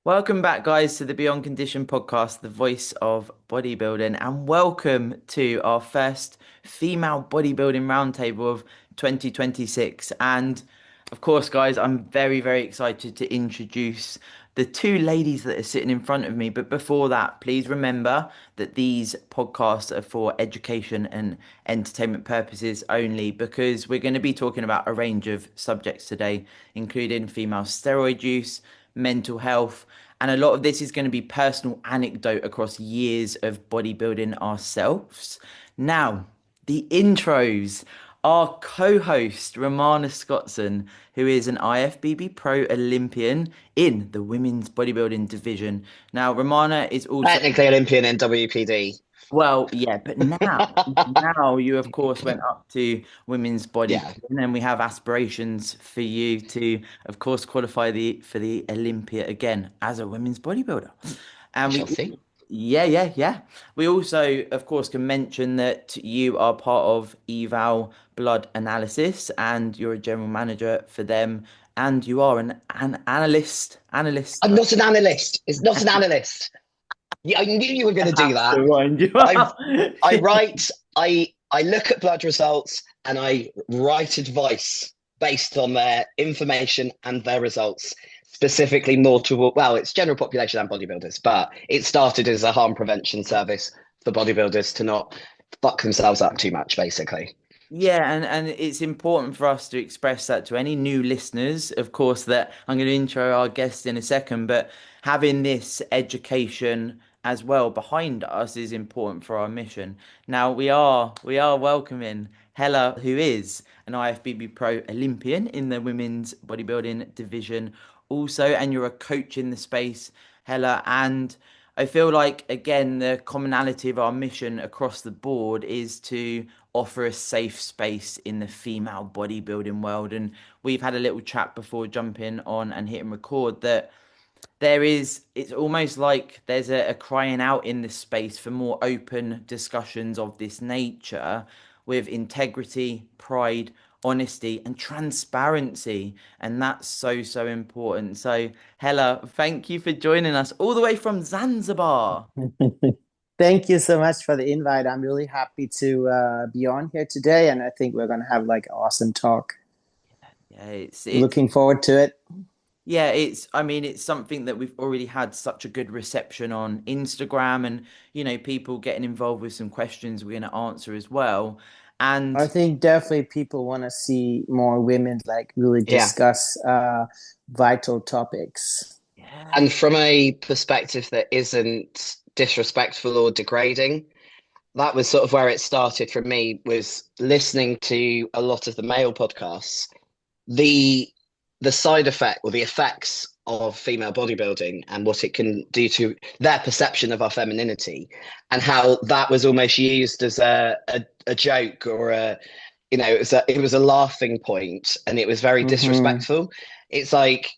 Welcome back, guys, to the Beyond Condition podcast, the voice of bodybuilding, and welcome to our first female bodybuilding roundtable of 2026. And of course, guys, I'm very, very excited to introduce the two ladies that are sitting in front of me. But before that, please remember that these podcasts are for education and entertainment purposes only, because we're going to be talking about a range of subjects today, including female steroid use, mental health, and a lot of this is going to be personal anecdote across years of bodybuilding ourselves. Now, the intros. Our co-host Romana Scottson, who is an IFBB Pro Olympian in the women's bodybuilding division. Now, Romana is also Technically Olympian in WPD. well, yeah, but now you of course went up to women's Yeah, bodybuilding, and we have aspirations for you to, of course, qualify the for the Olympia again as a women's bodybuilder. we And shall we, see. yeah. We also, of course, can mention that you are part of eval blood analysis, and you're a general manager for them, and you are an analyst. I'm not an analyst. It's not an analyst. Yeah, I knew you were going to I do have that. to wind you I up. I write. I look at blood results and I write advice based on their information and their results. Specifically, more to well, it's general population and bodybuilders, but it started as a harm prevention service for bodybuilders to not fuck themselves up too much, basically. Yeah, and it's important for us to express that to any new listeners. Of course, that I'm going to intro our guest in a second, but having this education as well behind us is important for our mission. Now we are welcoming Hela, who is an IFBB Pro Olympian in the women's bodybuilding division, also, and you're a coach in the space, Hela, and I feel like, again, the commonality of our mission across the board is to offer a safe space in the female bodybuilding world. And we've had a little chat before jumping on and hitting record that it's almost like there's a crying out in this space for more open discussions of this nature with integrity, pride, honesty, and transparency. And that's so, so important. So, Hella, thank you for joining us all the way from Zanzibar. Thank you so much for the invite. I'm really happy to be on here today, and I think we're gonna have like awesome talk. Yeah, it's Looking forward to it. yeah, I mean, it's something that we've already had such a good reception on Instagram, and people getting involved with some questions we're going to answer as well. I And think definitely people want to see more women like really Yeah. discuss vital topics. yeah, And from a perspective that isn't disrespectful or degrading, that was sort of where it started for me, was listening to a lot of the male podcasts. The the side effect or the effects of female bodybuilding and what it can do to their perception of our femininity, and how that was almost used as a joke or it was a laughing point, and it was very Hmm. disrespectful. It's like,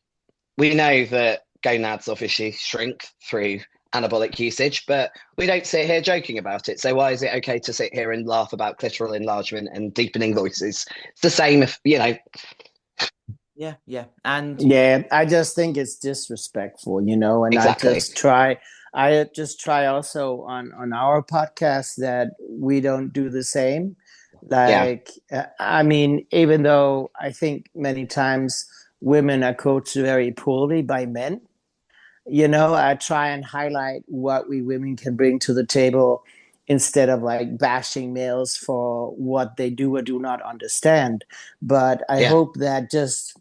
we know that gonads obviously shrink through anabolic usage, but we don't sit here joking about it. So why is it okay to sit here and laugh about clitoral enlargement and deepening voices? It's the same if. yeah, and Yeah, I just think it's disrespectful, and Exactly. I just try also on our podcast that we don't do the same. Yeah. Like, I mean, even though I think many times women are coached very poorly by men, I try and highlight what we women can bring to the table instead of like bashing males for what they do or do not understand. But I Yeah. hope that just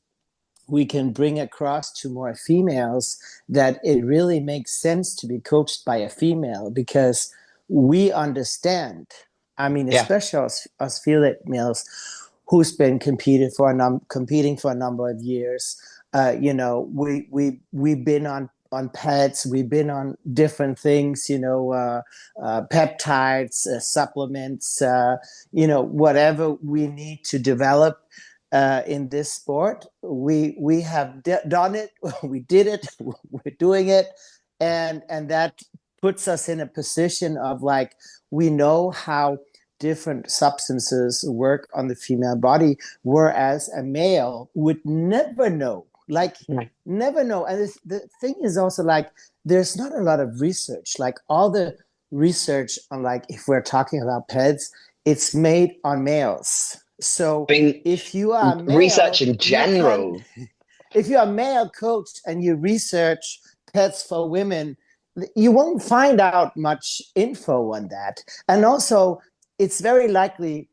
we can bring across to more females that it really makes sense to be coached by a female because we understand. I mean, Yeah. especially us females who's been competing for a number of years. We've been on pads, we've been on different things, peptides, supplements, whatever we need to develop in this sport. We have done it. We did it. We're doing it, and that puts us in a position of like we know how different substances work on the female body, whereas a male would never know. Like, Right. never know. And the thing is also like, there's not a lot of research. Like all the research on, like, if we're talking about pets, it's made on males. So I mean, if you are a research male, in you can, general. if you're a male coach and you research pets for women, you won't find out much info on that. And also, it's very likely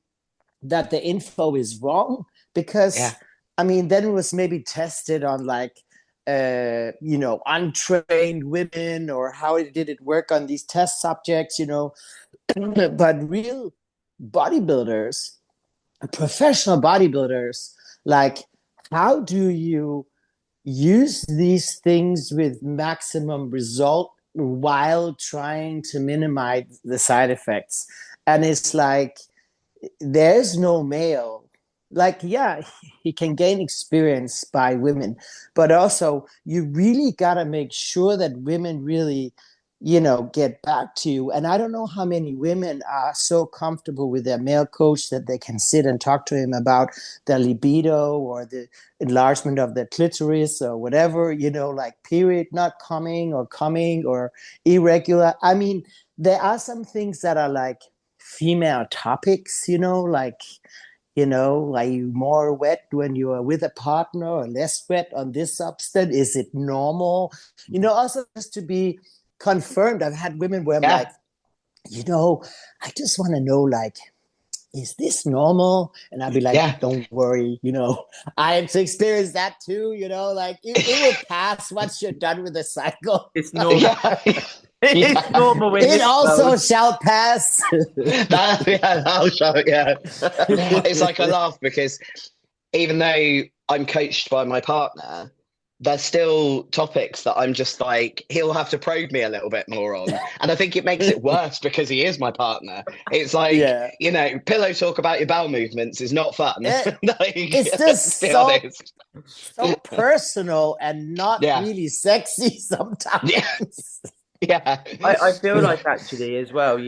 that the info is wrong because, Yeah. I mean, then it was maybe tested on like, untrained women, or how did it work on these test subjects, but real bodybuilders, professional bodybuilders, like, how do you use these things with maximum result while trying to minimize the side effects? And it's like, there's no male, like, yeah, he can gain experience by women, but also you really got to make sure that women really, get back to you. And I don't know how many women are so comfortable with their male coach that they can sit and talk to him about their libido or the enlargement of their clitoris or whatever, like period not coming or irregular. I mean, there are some things that are like female topics, like, are you more wet when you are with a partner or less wet on this substance? Is it normal? Also just to be confirmed. I've had women where I'm Yeah. like, I just want to know, like, is this normal? And I'd be like, Yeah. don't worry, I have experienced that too, like it will pass once you're done with the cycle. It's normal. Yeah. It's Yeah. normal in It this also world. shall pass. That'll show. Yeah. It's like I laugh because even though I'm coached by my partner, there's still topics that I'm just like, he'll have to probe me a little bit more on. And I think it makes it worse because he is my partner. It's like, Yeah. pillow talk about your bowel movements is not fun. It's Let's just be honest. so personal and not Yeah. really sexy sometimes. Yeah. Yeah. I feel like actually as well,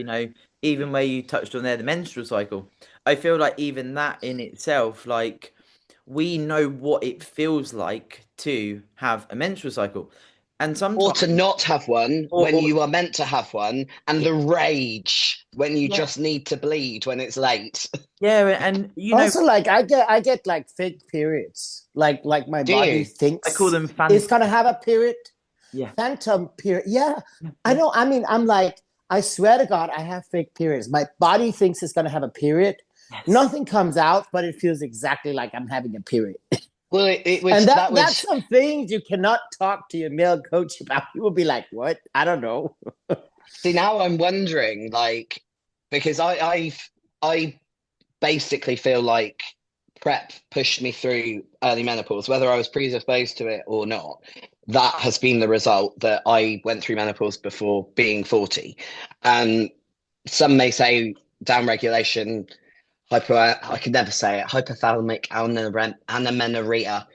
even where you touched on there, the menstrual cycle, I feel like even that in itself, like we know what it feels like to have a menstrual cycle. And Or to sometimes, not have one when or you are meant to have one, and yeah, the rage when you yeah, just need to bleed when it's late. yeah, and Also, like, I get like fake periods. Like my Do body you? I call thinks them it's phantom. gonna have a period, Yeah, phantom period. Yeah, I yeah, know. I mean, I'm like, I swear to God, I have fake periods. My body thinks it's gonna have a period. yes. Nothing comes out, but it feels exactly like I'm having a period. Well, it And was that that's was. some things you cannot talk to your male coach about. He will be like, "What? I don't know." See, now I'm wondering, like, because I basically feel like prep pushed me through early menopause, whether I was predisposed to it or not. That has been the result that I went through menopause before being 40. And some may say downregulation, I could never say it, hypothalamic amenorrhea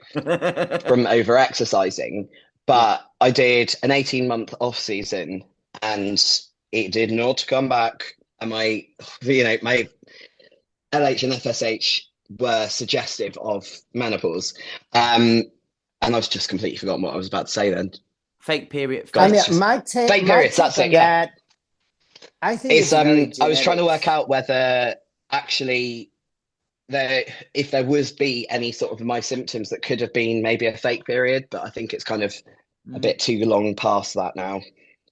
from over exercising. Yeah. But I did an 18-month off season and it did not come back. And my LH and FSH were suggestive of menopause. And I've just completely forgotten what I was about to say then. Fake period, I God, mean, it's just fake my periods. take That's on it. Yeah. that, I think It's it's very I was trying to genetic. work out whether actually if there was be any sort of my symptoms that could have been maybe a fake period, but I think it's kind of a Mm. bit too long past that now.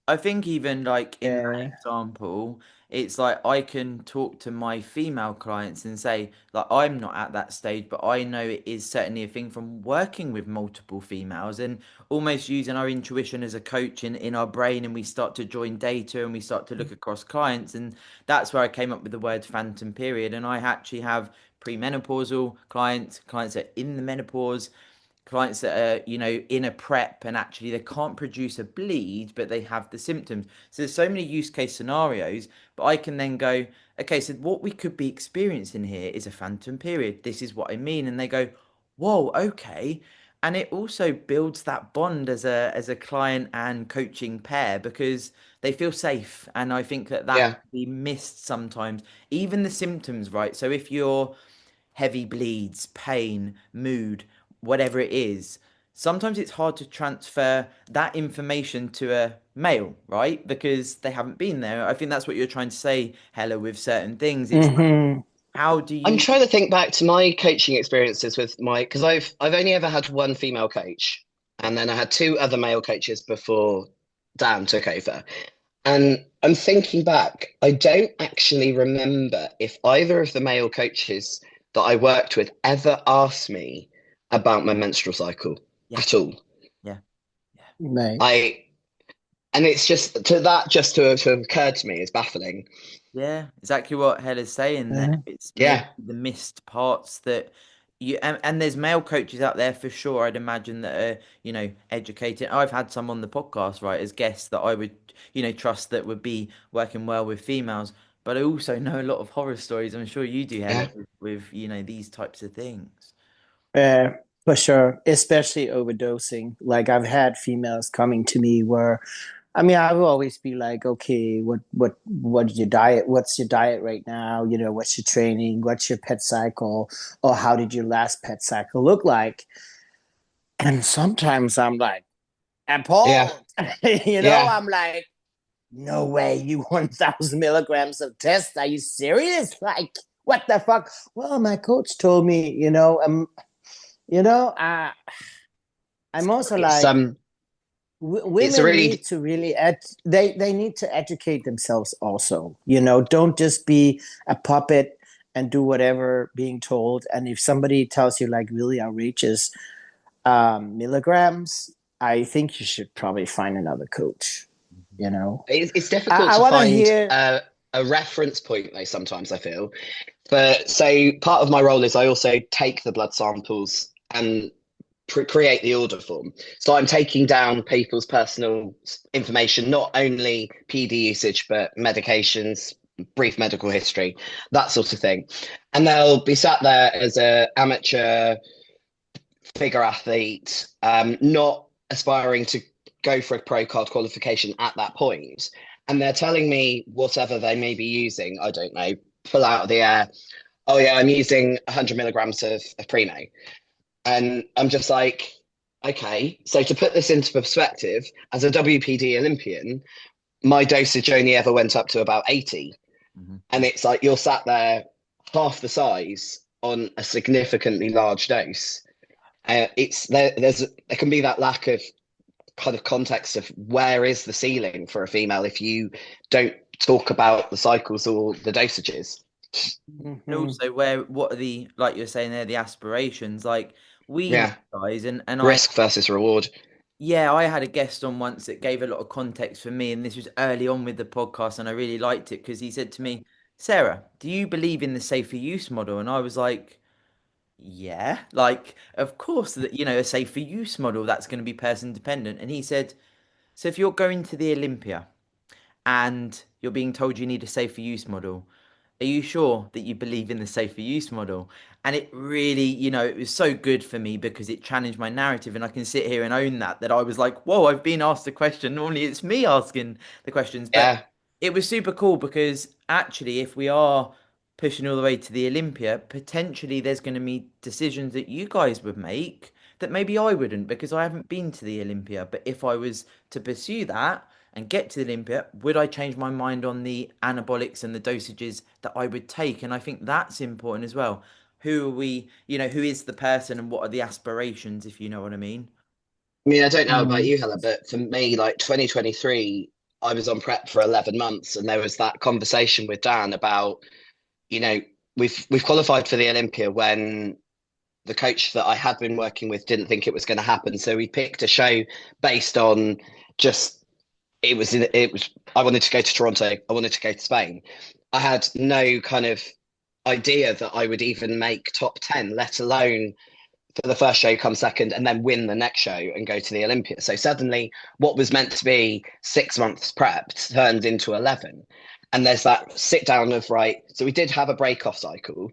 I think even like in that Yeah. example, it's like I can talk to my female clients and say, like, I'm not at that stage, but I know it is certainly a thing from working with multiple females and almost using our intuition as a coach in our brain. And we start to join data and we start to look across clients. And that's where I came up with the word phantom period. And I actually have premenopausal clients that are in the menopause, clients that are in a prep and actually they can't produce a bleed but they have the symptoms. So there's so many use case scenarios, but I can then go, okay, so what we could be experiencing here is a phantom period, this is what I mean. And they go, whoa, okay. And it also builds that bond as a client and coaching pair because they feel safe. And I think that Yeah. can be missed sometimes, even the symptoms, right? So if you're heavy bleeds, pain, mood, whatever it is, sometimes it's hard to transfer that information to a male, right? Because they haven't been there. I think that's what you're trying to say, Hella, with certain things. It's like, Hmm. how do I'm you, trying to think back to my coaching experiences with my, because I've only ever had one female coach, and then I had two other male coaches before Dan took over. And I'm thinking back, I don't actually remember if either of the male coaches that I worked with ever asked me about my menstrual cycle yeah, at all. yeah, yeah. Right. I and it's just to that just to have occurred to me is baffling. Yeah, exactly what Hella's saying there. Yeah. It's maybe Yeah, the missed parts that and there's male coaches out there for sure, I'd imagine that are, educated. I've had some on the podcast, right, as guests that I would, trust that would be working well with females. But I also know a lot of horror stories. I'm sure you do, Hella, yeah, with, these types of things. Uh, for sure, especially overdosing. Like I've had females coming to me where, I mean, I will always be like, okay, what's your diet? What's your diet right now? You know, what's your training? What's your pet cycle? Or how did your last pet cycle look like? And sometimes I'm like yeah, appalled. yeah. I'm like, no way, you 1,000 milligrams of test. Are you serious? Like, what the fuck? Well, my coach told me, you know, uh, I'm also It's like, it's a women really need to really they need to educate themselves also. Don't just be a puppet and do whatever being told. And if somebody tells you like really outrageous milligrams, I think you should probably find another coach. You know, it's I, difficult I to want to find hear. a reference point though sometimes I feel. But so part of my role is I also take the blood samples and create the order form. So I'm taking down people's personal information, not only PD usage, but medications, brief medical history, that sort of thing. And they'll be sat there as a amateur figure athlete, not aspiring to go for a pro card qualification at that point. And they're telling me whatever they may be using, I don't know, pull out of the air. Oh yeah, I'm using 100 milligrams of Primo. And I'm just like, okay, so to put this into perspective, as a WPD Olympian, my dosage only ever went up to about 80. And Mhm. it's like you're sat there half the size on a significantly large dose. There can be that lack of kind of context of where is the ceiling for a female if you don't talk about the cycles or the dosages. And Mhm. also what are the, like you're saying there, the aspirations, like we know Yeah, guys, and I, risk versus reward. yeah, I had a guest on once that gave a lot of context for me, and this was early on with the podcast, and I really liked it because he said to me, Sarah, do you believe in the safer use model? And I was like, yeah, like, of course, that, a safer use model, that's going to be person dependent. And he said, so if you're going to the Olympia and you're being told you need a safer use model, are you sure that you believe in the safer use model? And it really, it was so good for me because it challenged my narrative, and I can sit here and own that I was like, whoa, I've been asked a question. Normally it's me asking the questions, but Yeah, it was super cool because actually, if we are pushing all the way to the Olympia, potentially there's going to be decisions that you guys would make that maybe I wouldn't because I haven't been to the Olympia. But if I was to pursue that and get to the Olympia, would I change my mind on the anabolics and the dosages that I would take? And I think that's important as well. Who are we, who is the person and what are the aspirations, if you know what I mean? I mean, I don't know about Mhm. you, Hela, but for me, like 2023, I was on prep for 11 months, and there was that conversation with Dan about, you know, we've qualified for the Olympia when the coach that I had been working with didn't think it was going to happen. So we picked a show based on just it was I wanted to go to Toronto, I wanted to go to Spain. I had no kind of idea that I would even make top 10, let alone for the first show come second and then win the next show and go to the Olympia. So suddenly what was meant to be 6 months prep turned into 11. And there's that sit down of, right, so we did have a break off cycle,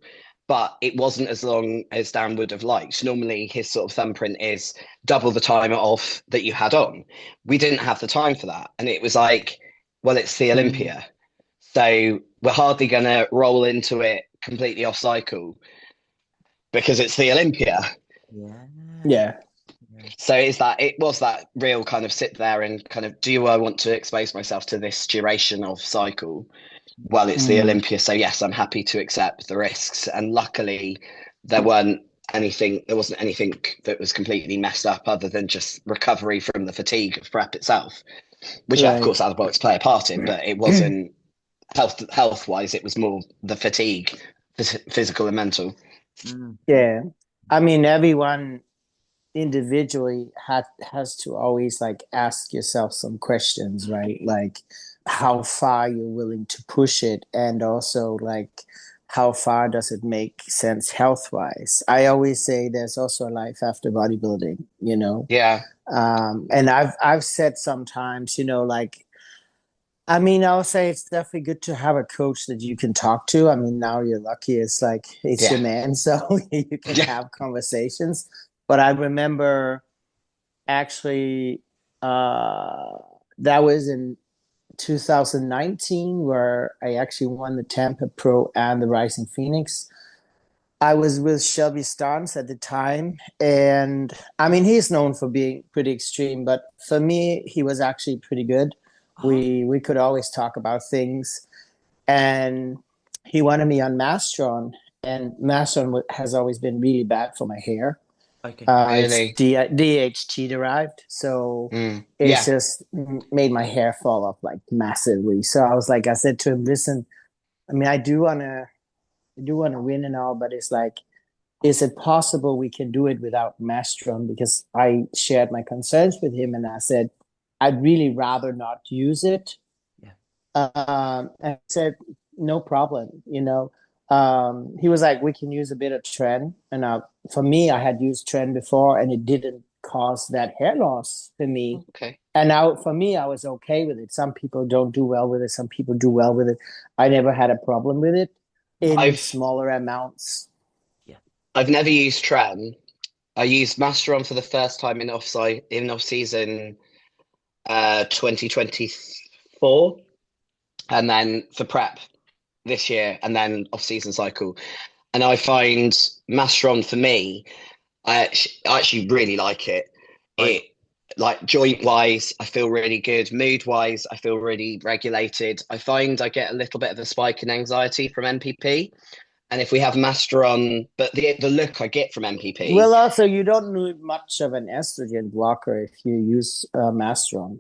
but it wasn't as long as Dan would have liked. Normally his sort of thumbprint is double the time off that you had on. We didn't have the time for that. And it was like, well, it's the Mhm. Olympia. So we're hardly going to roll into it completely off cycle because it's the Olympia. Yeah. Yeah. So it was that real kind of sit there and kind of, do I want to expose myself to this duration of cycle? Well, it's the Mm, Olympia, so yes, I'm happy to accept the risks. And luckily, there wasn't anything that was completely messed up other than just recovery from the fatigue of prep itself, which of right. course antibiotics play a part in, but it wasn't health wise. It was more the fatigue, physical and mental. Mm. Yeah. I mean, everyone individually has to always like ask yourself some questions, right? Like how far you're willing to push it, and also like how far does it make sense health wise. I always say there's also a life after bodybuilding, you know. Yeah, And I've said sometimes, you know, like I mean, I'll say it's definitely good to have a coach that you can talk to. I mean, now you're lucky. It's like it's yeah, your man, so you can yeah. have conversations. But I remember actually that was in 2019 where I actually won the Tampa Pro and the Rising Phoenix. I was with Shelby Starnes at the time, and I mean he's known for being pretty extreme, but for me he was actually pretty good. Oh, We could always talk about things, and he wanted me on Mastron, and Mastron has always been really bad for my hair. okay. It's Really. DHT derived, so it's Yeah. just made my hair fall off like massively. So I said to him, "Listen, I mean, I do wanna win and all, but it's like, is it possible we can do it without Mastron?" Because I shared my concerns with him, and I said, "I'd really rather not use it." Yeah. And I said, no problem, you know. He was like, we can use a bit of Tren. And for me, I had used Tren before and it didn't cause that hair loss for me. Okay. And now for me, I was okay with it. Some people don't do well with it. Some people do well with it. I never had a problem with it in I've smaller amounts. Yeah. I've never used Tren. I used Masteron for the first time in off season 2024, and then for prep this year, and then off season cycle. And I find Masteron for me, I actually really like it. Right. It like joint wise, I feel really good. Mood wise, I feel really regulated. I find I get a little bit of a spike in anxiety from MPP. And if we have Masteron, but the look I get from MPP, Well, also, you don't need much of an estrogen blocker if you use Mastron.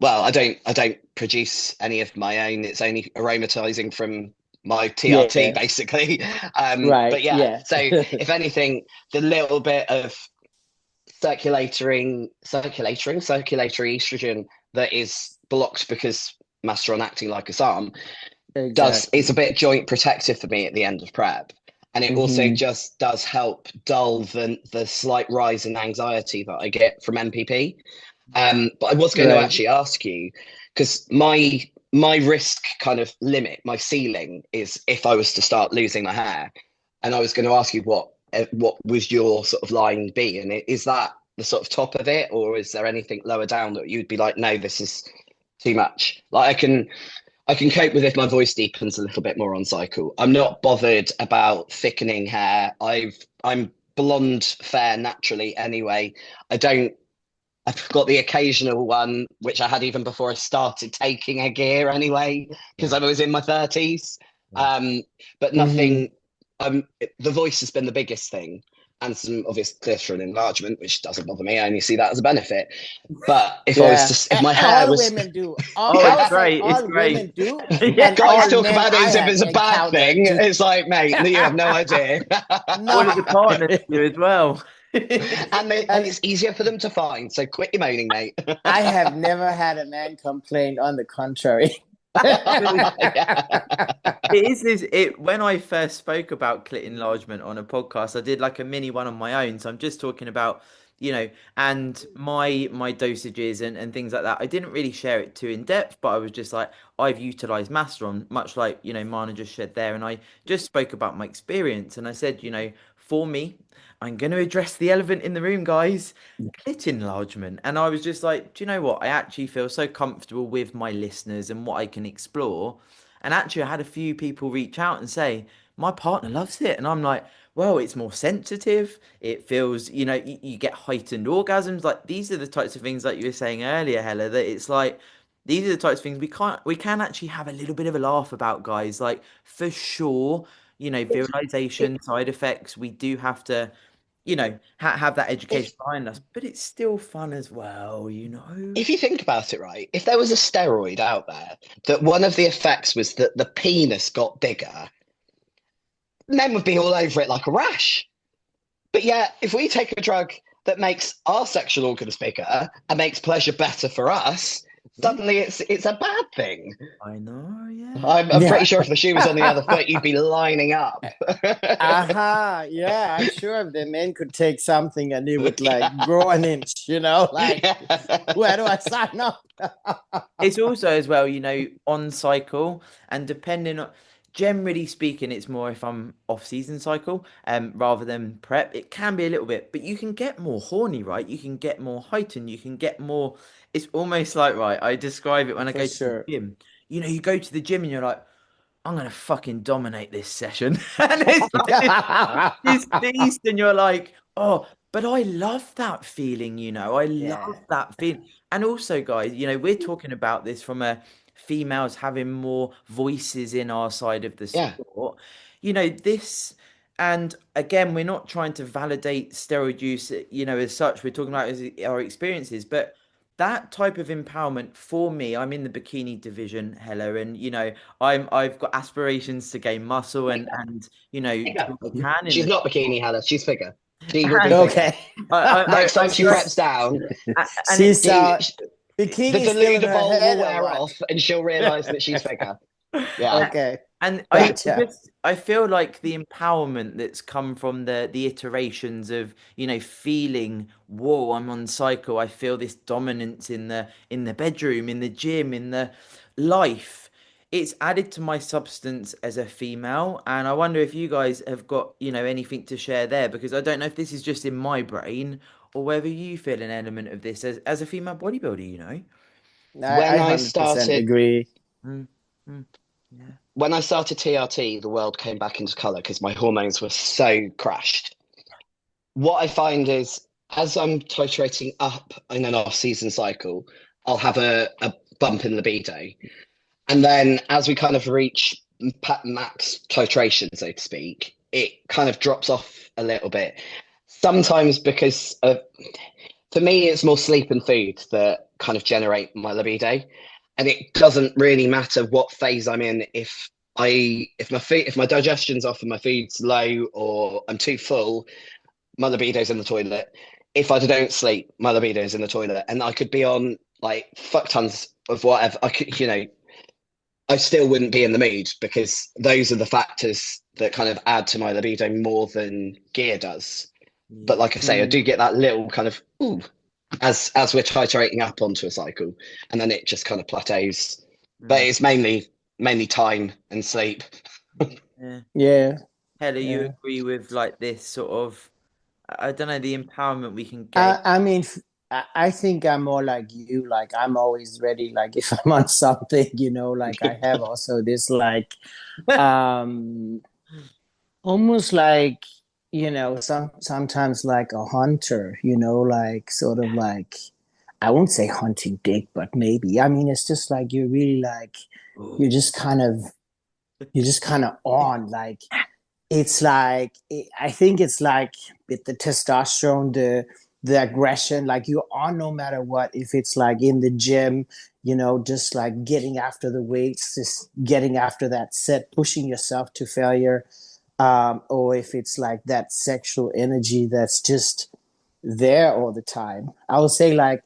well, I don't produce any of my own. It's only aromatizing from my TRT Yeah, basically. right. But yeah, Yeah. so if anything, the little bit of circulatory estrogen that is blocked because Masteron acting like a SARM does it's a Exactly. bit joint protective for me at the end of prep. And it also Hmm. just does help dull the slight rise in anxiety that I get from MPP. But I was going to Right. actually ask you because my risk kind of limit, my ceiling is if I was to start losing my hair, and I was going to ask you what was your sort of line be, and is that the sort of top of it, or is there anything lower down that you'd be like, no, this is too much? Like I can cope with if my voice deepens a little bit more on cycle. I'm not bothered about thickening hair. I'm blonde fair naturally anyway. I don't I've got the occasional one, which I had even before I started taking a gear anyway, because Yeah. I was in my 30s. Yeah. Um, but Hmm. nothing, the voice has been the biggest thing, and some obvious clitoral enlargement, which doesn't bother me. I only see that as a benefit. But Yeah. if my hair All was, women do. Oh, I it's would say great. It's all great. women do, Yeah. and guys all talk men about it I as if have it's a bad encountered thing. do. It's like, mate, you have no idea. All of No. the partners do as well. And And it's easier for them to find. So quit your moaning, mate. I have never had a man complain. On the contrary. Yeah. It is this it when I first spoke about clit enlargement on a podcast, I did like a mini one on my own. So I'm just talking about, and my dosages and things like that. I didn't really share it too in depth, but I was just like, I've utilized Masteron, much like, Mana just shared there. And I just spoke about my experience and I said, for me, I'm gonna address the elephant in the room, guys. Clit enlargement. And I was just like, do you know what? I actually feel so comfortable with my listeners and what I can explore. And actually, I had a few people reach out and say, my partner loves it. And I'm like, well, it's more sensitive. It feels, you get heightened orgasms. Like these are the types of things like you were saying earlier, Hella, that it's like these are the types of things we can actually have a little bit of a laugh about, guys. Like for sure, It, virilization, side effects, we do have to, have that education if behind us, but it's still fun as well. if you think about it, right, if there was a steroid out there that one of the effects was that the penis got bigger, men would be all over it like a rash. But yet, if we take a drug that makes our sexual organs bigger and makes pleasure better for us, Yeah, suddenly it's a bad thing. I know, yeah. I'm pretty sure if the shoe was on the other foot, you'd be lining up. Aha, yeah, I'm sure if the men could take something and it would like Yeah. grow an inch, like Yeah. where do I sign up? It's also as well, on cycle and depending on, generally speaking, it's more if I'm off season cycle, rather than prep. It can be a little bit, but you can get more horny, right? You can get more heightened, you can get more. It's almost like, right, I describe it when I For go to the sure. gym. You go to the gym and you're like, I'm gonna fucking dominate this session. And it's like this beast, and you're like, oh, but I love that feeling, I Yeah, love that feeling. And also, guys, we're talking about this from a females having more voices in our side of the Yeah. sport. This, and again, we're not trying to validate steroid use, as such. We're talking about as our experiences, but that type of empowerment for me, I'm in the bikini division, Hella, and I've got aspirations to gain muscle and do Figure. what I can in She's the not bikini, Hannah. She's figure. She will be and figure. okay. Next time she I preps down, and it's She's she, the bikini still in deluder her bowl will head or wear what? off and she'll realize that she's figure. Yeah. Okay, and gotcha. I feel like the empowerment that's come from the iterations of feeling, whoa, I'm on cycle. I feel this dominance in the bedroom, in the gym, in the life. It's added to my substance as a female, and I wonder if you guys have got anything to share there, because I don't know if this is just in my brain or whether you feel an element of this as a female bodybuilder. I When I 100% started agree. Mm, mm, yeah. when I started TRT, the world came back into color because my hormones were so crashed. What I find is as I'm titrating up in an off-season cycle, I'll have a bump in libido. And then as we kind of reach max titration, so to speak, it kind of drops off a little bit. Sometimes because for me, it's more sleep and food that kind of generate my libido. And it doesn't really matter what phase I'm in if my digestion's off and my food's low or I'm too full, my libido's in the toilet. If I don't sleep, my libido's in the toilet. And I could be on like fuck tons of whatever. I still wouldn't be in the mood because those are the factors that kind of add to my libido more than gear does. But Yeah. like I say, I do get that little kind of ooh as we're titrating up onto a cycle, and then it just kind of plateaus. But Mm, it's mainly time and sleep. yeah. Yeah, Hella, you yeah. agree with like this sort of, I don't know, the empowerment we can gain. I mean, I think I'm more like you. Like I'm always ready. Like if I'm on something, like I have also this um almost like sometimes like a hunter. Like sort of like I won't say hunting dick, but maybe. I mean, it's just like you're really like Ooh. you're just kind of you're just kind of on like it's like I think it's like with the testosterone, the aggression, like you're on no matter what. If it's like in the gym, just like getting after the weights, just getting after that set, pushing yourself to failure, or if it's like that sexual energy that's just there all the time. I would say like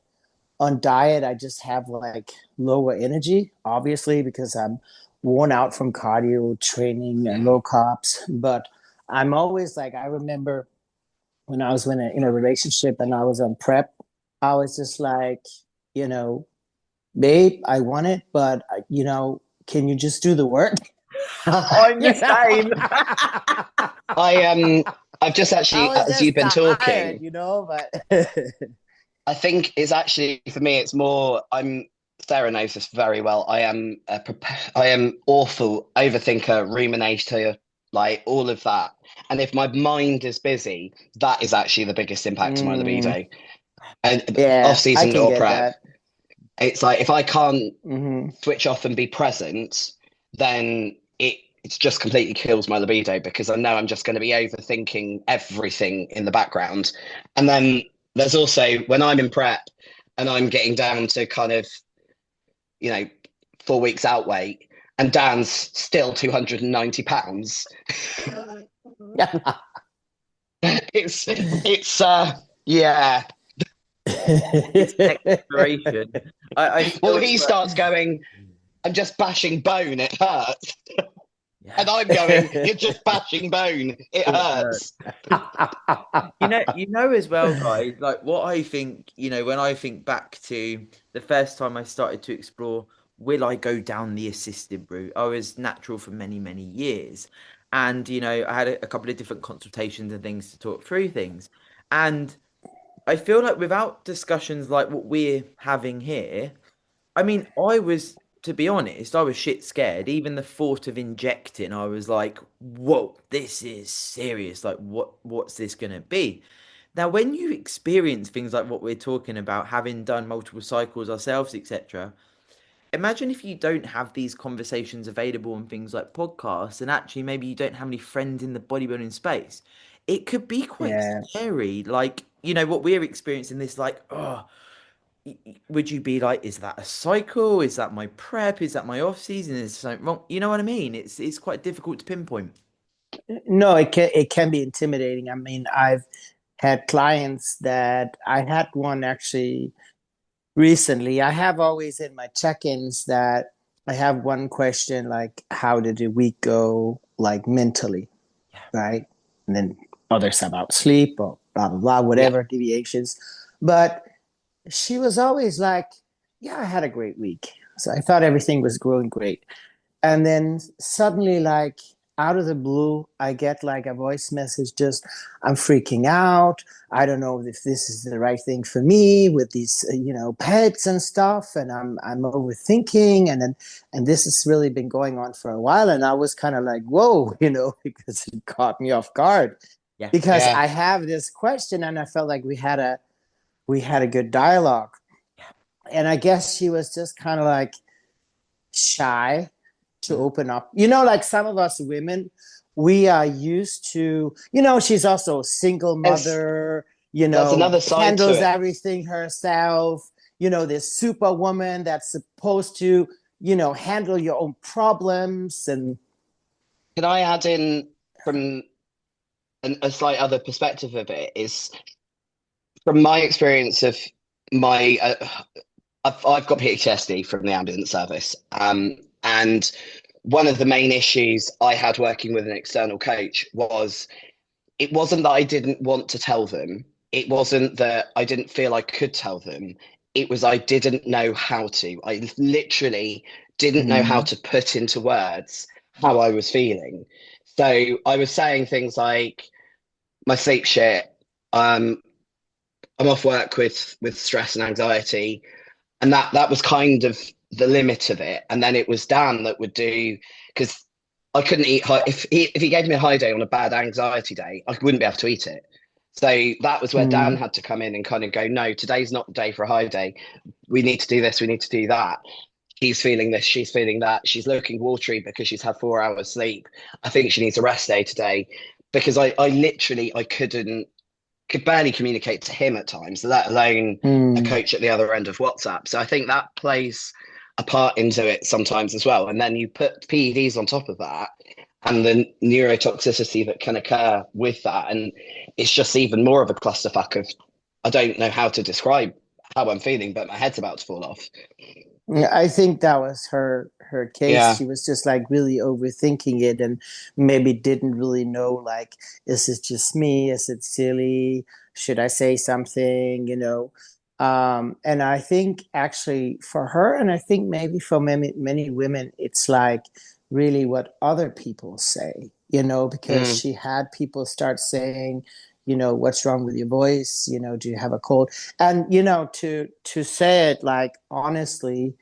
on diet, I just have like lower energy, obviously, because I'm worn out from cardio training and Yeah. low carbs. But I'm always like, I remember when I was in a relationship and I was on prep, I was just like, you know, babe, I want it, but can you just do the work? I'm the same. I've just I actually, was as you've just been tired, talking, but I think it's actually for me. It's more. Sarah knows this very well. I am awful overthinker, ruminator, like all of that. And if my mind is busy, that is actually the biggest impact to my libido. And off Yeah, I season can or get prep, that. it's like if I can't Hmm. switch off and be present, then it just completely kills my libido because I know I'm just going to be overthinking everything in the background. And then there's also when I'm in prep and I'm getting down to kind of, you know, 4 weeks out weight and Dan's still 290 pounds. It's yeah. It's exploration. I Well, feel he like, starts going, I'm just bashing bone, it hurts. yeah, And I'm going, you're just bashing bone, it it hurts. hurts. As well, guys, like what I think, when I think back to the first time I started to explore, will I go down the assisted route? I was natural for many, many years. And, I had a couple of different consultations and things to talk through things. And I feel like without discussions like what we're having here, I mean, to be honest, I was shit scared. Even the thought of injecting, I was like, whoa, this is serious. Like, what's this gonna be? Now, when you experience things like what we're talking about, having done multiple cycles ourselves, etc., imagine if you don't have these conversations available on things like podcasts, and actually maybe you don't have any friends in the bodybuilding space. It could be quite Yeah. scary. Like, what we're experiencing this, like, oh, would you be like, is that a cycle? Is that my prep? Is that my off season? Is something wrong? You know what I mean? It's quite difficult to pinpoint. No, it can be intimidating. I mean, I've had clients that I had one actually recently. I have always in my check-ins that I have one question like, how did the week go, like mentally, Yeah. right? And then others about sleep or blah blah blah, Yeah. whatever deviations. But she was always like, yeah, I had a great week. So I thought everything was going great. And then suddenly, like out of the blue, I get like a voice message, just I'm freaking out. I don't know if this is the right thing for me with these pets and stuff, and I'm overthinking. And this has really been going on for a while, and I was kind of like, whoa, because it caught me off guard, Yeah. because Yeah. I have this question, and I felt like we had a good dialogue. And I guess she was just kind of like shy to Mm. open up. Like some of us women, we are used to, she's also a single There's mother, there's another side to handles it. everything herself, this superwoman that's supposed to, handle your own problems. And Can I add in from a slight other perspective of it is from my experience of my I've got PTSD from the ambulance service, and one of the main issues I had working with an external coach was it wasn't that I didn't want to tell them, it wasn't that I didn't feel I could tell them, it was I didn't know how to. I literally didn't know how mm, to put into words how I was feeling. So I was saying things like my sleep shit. Um, I'm off work with stress and anxiety, and that was kind of the limit of it. And then it was Dan that would do because I couldn't eat high. If he gave me a high day on a bad anxiety day, I wouldn't be able to eat it. So that was where Dan mm, had to come in and kind of go, no, today's not the day for a high day. We need to do this. We need to do that. He's feeling this. She's feeling that. She's looking watery because she's had 4 hours sleep. I think she needs a rest day today because I literally I could barely communicate to him at times, let alone a mm. coach at the other end of WhatsApp. So I think that plays a part into it sometimes as well. And then you put PEDs on top of that and the neurotoxicity that can occur with that. And it's just even more of a clusterfuck of I don't know how to describe how I'm feeling, but my head's about to fall off. Yeah, I think that was her case. Yeah. She was just like really overthinking it, and maybe didn't really know, like, is it just me? Is it silly? Should I say something? And I think actually for her, and I think maybe for many women, it's like really what other people say, because Mm. she had people start saying, what's wrong with your voice? Do you have a cold? And to say it like honestly,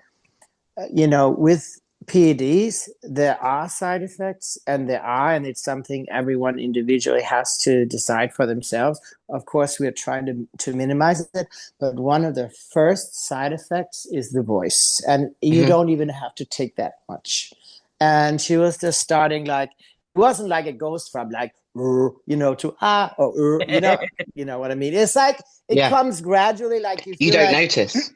with PEDs, there are side effects, and it's something everyone individually has to decide for themselves. Of course, we're trying to minimize it, but one of the first side effects is the voice, and you don't even have to take that much. And she was just starting like, it wasn't like it goes from like, to or you know what I mean? It's like it comes gradually, like you You feel don't like notice.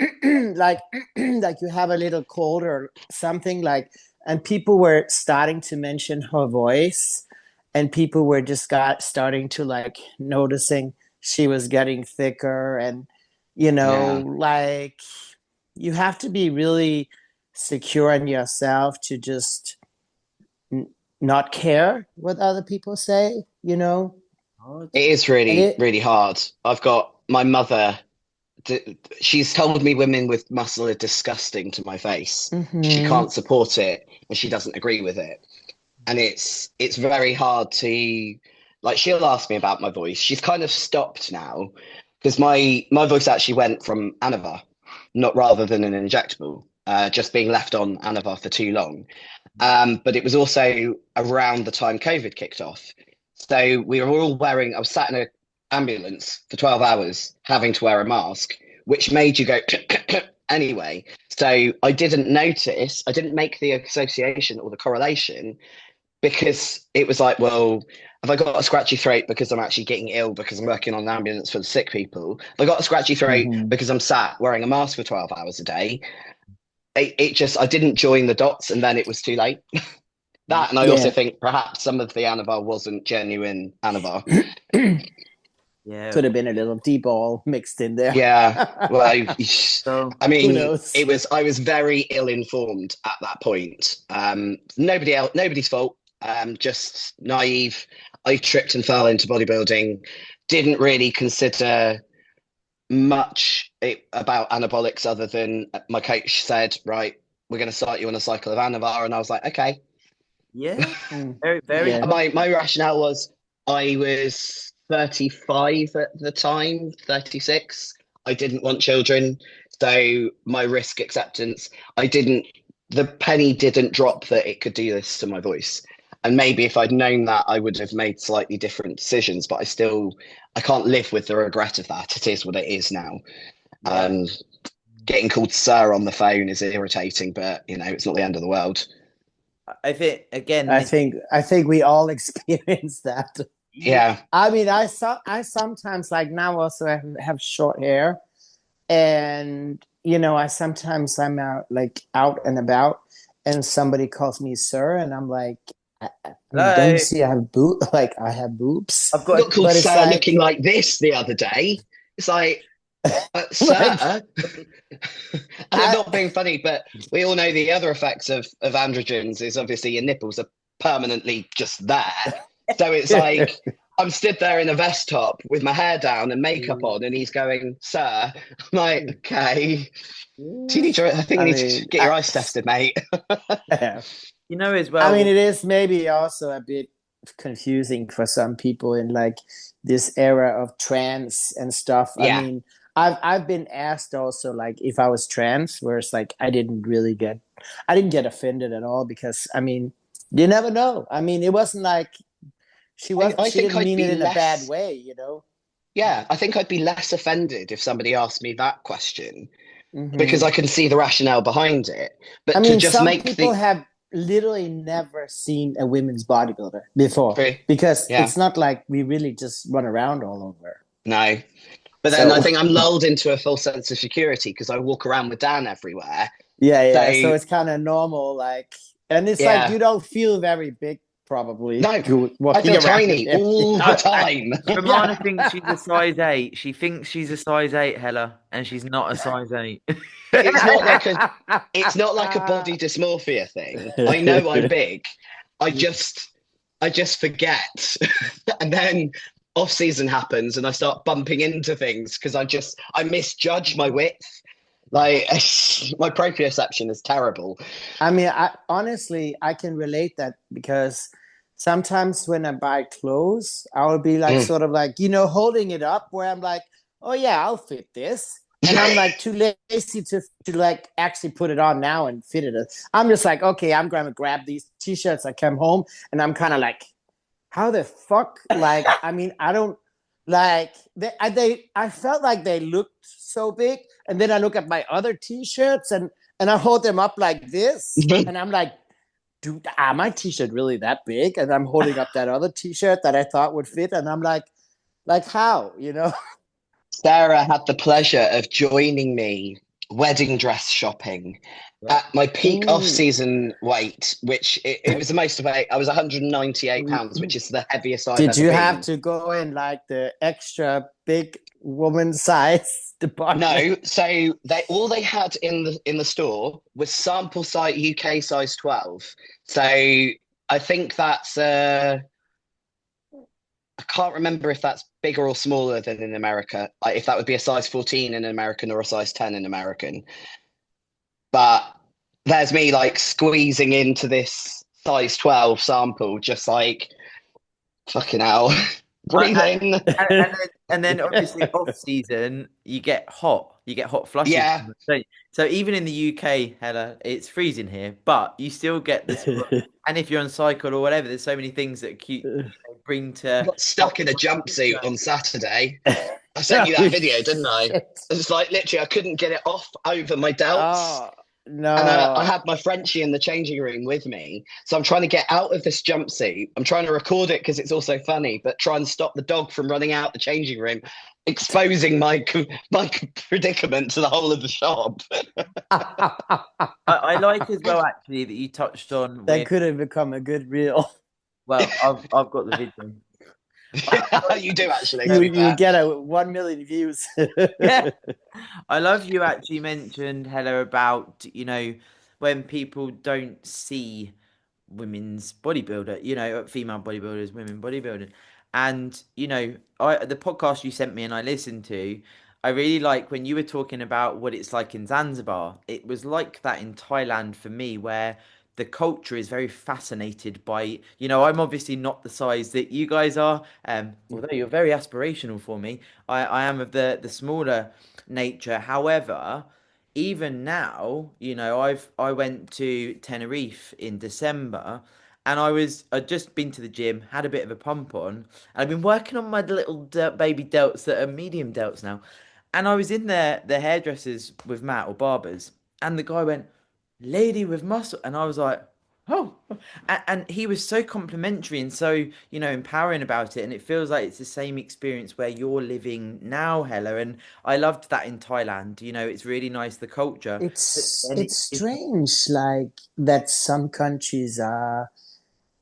like like you have a little cold or something, like, and people were starting to mention her voice, and people were just starting to like noticing she was getting thicker, and like you have to be really secure in yourself to just not care what other people say. It is really, really hard. I've got my mother. She's told me women with muscle are disgusting to my face. She can't support it and she doesn't agree with it. And it's very hard to, like, she'll ask me about my voice. She's kind of stopped now because my voice actually went from Anavar, not rather than an injectable, just being left on Anavar for too long. But it was also around the time COVID kicked off. So we were all I was sat in an ambulance for 12 hours having to wear a mask, which made you go anyway. So I didn't make the association or the correlation, because it was like, well, have I got a scratchy throat because I'm actually getting ill because I'm working on an ambulance for the sick people? Have I got a scratchy throat because I'm sat wearing a mask for 12 hours a day? I didn't join the dots, and then it was too late. That, and I also think perhaps some of the Anavar wasn't genuine Anavar. Could have been a little D-ball mixed in there. Yeah, well, So, I mean, I was very ill-informed at that point. Nobody's fault. Just naive. I tripped and fell into bodybuilding. Didn't really consider much about anabolics other than my coach said, right, we're going to start you on a cycle of Anavar, and I was like, okay. Yeah, very, very. Yeah. My rationale was I was 35 at the time, 36. I didn't want children, so my risk acceptance, the penny didn't drop that it could do this to my voice. And maybe if I'd known that, I would have made slightly different decisions, but I can't live with the regret of that. It is what it is now. Getting called sir on the phone is irritating, but it's not the end of the world. I think again. I think we all experience that. Yeah. I mean, I sometimes, like now, also have short hair, and I'm out and about, and somebody calls me sir, and I'm like, don't you see I have I have boobs? I've got called sir looking like this the other day. It's like, sir. And I'm not being funny, but we all know the other effects of androgens is obviously your nipples are permanently just there. So it's like I'm stood there in a vest top with my hair down and makeup on, and he's going, sir. I'm like, okay. I think you need to get your eyes tested, mate. As well. I mean, it is maybe also a bit confusing for some people in like this era of trans and stuff. Yeah. I mean, I've been asked also, like, if I was trans, where it's like I didn't get offended at all, because I mean, you never know. I mean, it wasn't like she didn't mean it in a bad way, Yeah, I think I'd be less offended if somebody asked me that question, because I can see the rationale behind it. But I mean, to just some people have literally never seen a women's bodybuilder before, because it's not like we really just run around all over. No. But then I think I'm lulled into a false sense of security because I walk around with Dan everywhere. Yeah. So it's kind of normal, like, and it's like you don't feel very big, probably. No, I feel tiny all the time. Romana thinks she's a size 8. She thinks she's a size 8, Hela, and she's not a size 8. It's not like a body dysmorphia thing. I know I'm big. I just forget, and then off season happens and I start bumping into things because I misjudge my width. Like, my proprioception is terrible. I mean, honestly, I can relate that, because sometimes when I buy clothes, I will be like, sort of like, holding it up, where I'm like, oh yeah, I'll fit this. And I'm like too lazy to like actually put it on now and fit it. I'm just like, okay, I'm gonna grab these t-shirts. I come home and I'm kind of like, how the fuck? Like, I mean, I don't like I felt like they looked so big, and then I look at my other t-shirts and I hold them up like this, and I'm like, dude, my t-shirt really that big? And I'm holding up that other t-shirt that I thought would fit, and I'm like how, you know? Sarah had the pleasure of joining me wedding dress shopping at my peak off-season weight, which it was the most weight. I was 198 pounds, which is the heaviest I've Did ever you been. have to go in like the extra big woman size department? No, so they had in the store was sample size UK size 12. So I think that's I can't remember if that's bigger or smaller than in America. Like if that would be a size 14 in American or a size 10 in American. But there's me like squeezing into this size 12 sample, just like fucking hell. Breathe in. And then obviously off season, you get hot flushes. Yeah. So even in the UK, Hela, it's freezing here, but you still get this. And if you're on cycle or whatever, there's so many things that bring I to. got stuck in a jumpsuit on Saturday. I sent you that video, didn't I? It's like literally I couldn't get it off over my delts. Oh no! And I had my Frenchie in the changing room with me. So I'm trying to get out of this jumpsuit. I'm trying to record it because it's also funny, but try and stop the dog from running out the changing room, exposing my predicament to the whole of the shop. I like as well, actually, that you touched on. That could have become a good reel. Well, I've got the video. You do actually. You get 1 million views. Yeah. I love you actually mentioned, Hela, about, when people don't see women's bodybuilder, female bodybuilders, women bodybuilding. And, the podcast you sent me and I listened to, I really like when you were talking about what it's like in Zanzibar. It was like that in Thailand for me, where the culture is very fascinated by, I'm obviously not the size that you guys are, although you're very aspirational for me. I am of the smaller nature. However, even now, I went to Tenerife in December, and I'd just been to the gym, had a bit of a pump on, and I've been working on my little baby delts that are medium delts now. And I was in there, the hairdressers with Matt or barbers, and the guy went, "Lady with muscle," and I was like, "Oh," and he was so complimentary and so empowering about it, and it feels like it's the same experience where you're living now, Hela. And I loved that in Thailand. It's really nice, the culture. It's strange, like that some countries are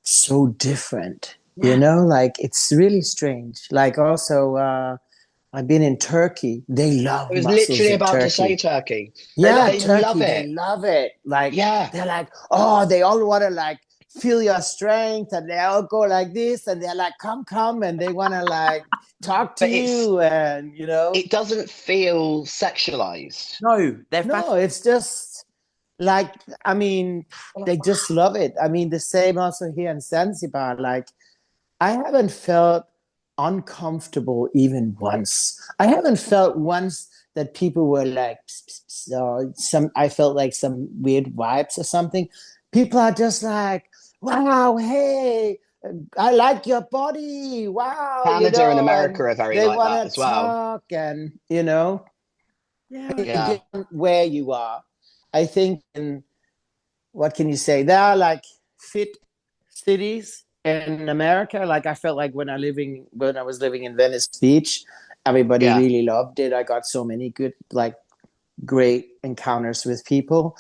so different. Like it's really strange. Like also, I've been in Turkey. They love I was muscles literally in about Turkey. to say Turkey. Yeah, they Turkey, love it. they love it. Like, yeah, they're like, oh, they all want to like feel your strength, and they all go like this, and they're like, come, and they want to like talk to you, and it doesn't feel sexualized. No, it's just like, I mean, they just love it. I mean, the same also here in Zanzibar. Like, I haven't felt uncomfortable even once. I haven't felt once that people were like, or I felt like some weird vibes or something. People are just like, wow, hey, I like your body. Wow, Canada and America are very they like that want as to well. talk, and yeah. where you are. I think what can you say? There are like fit cities in America. Like I felt like when I was living in Venice Beach, everybody really loved it. I got so many good, like great encounters with people.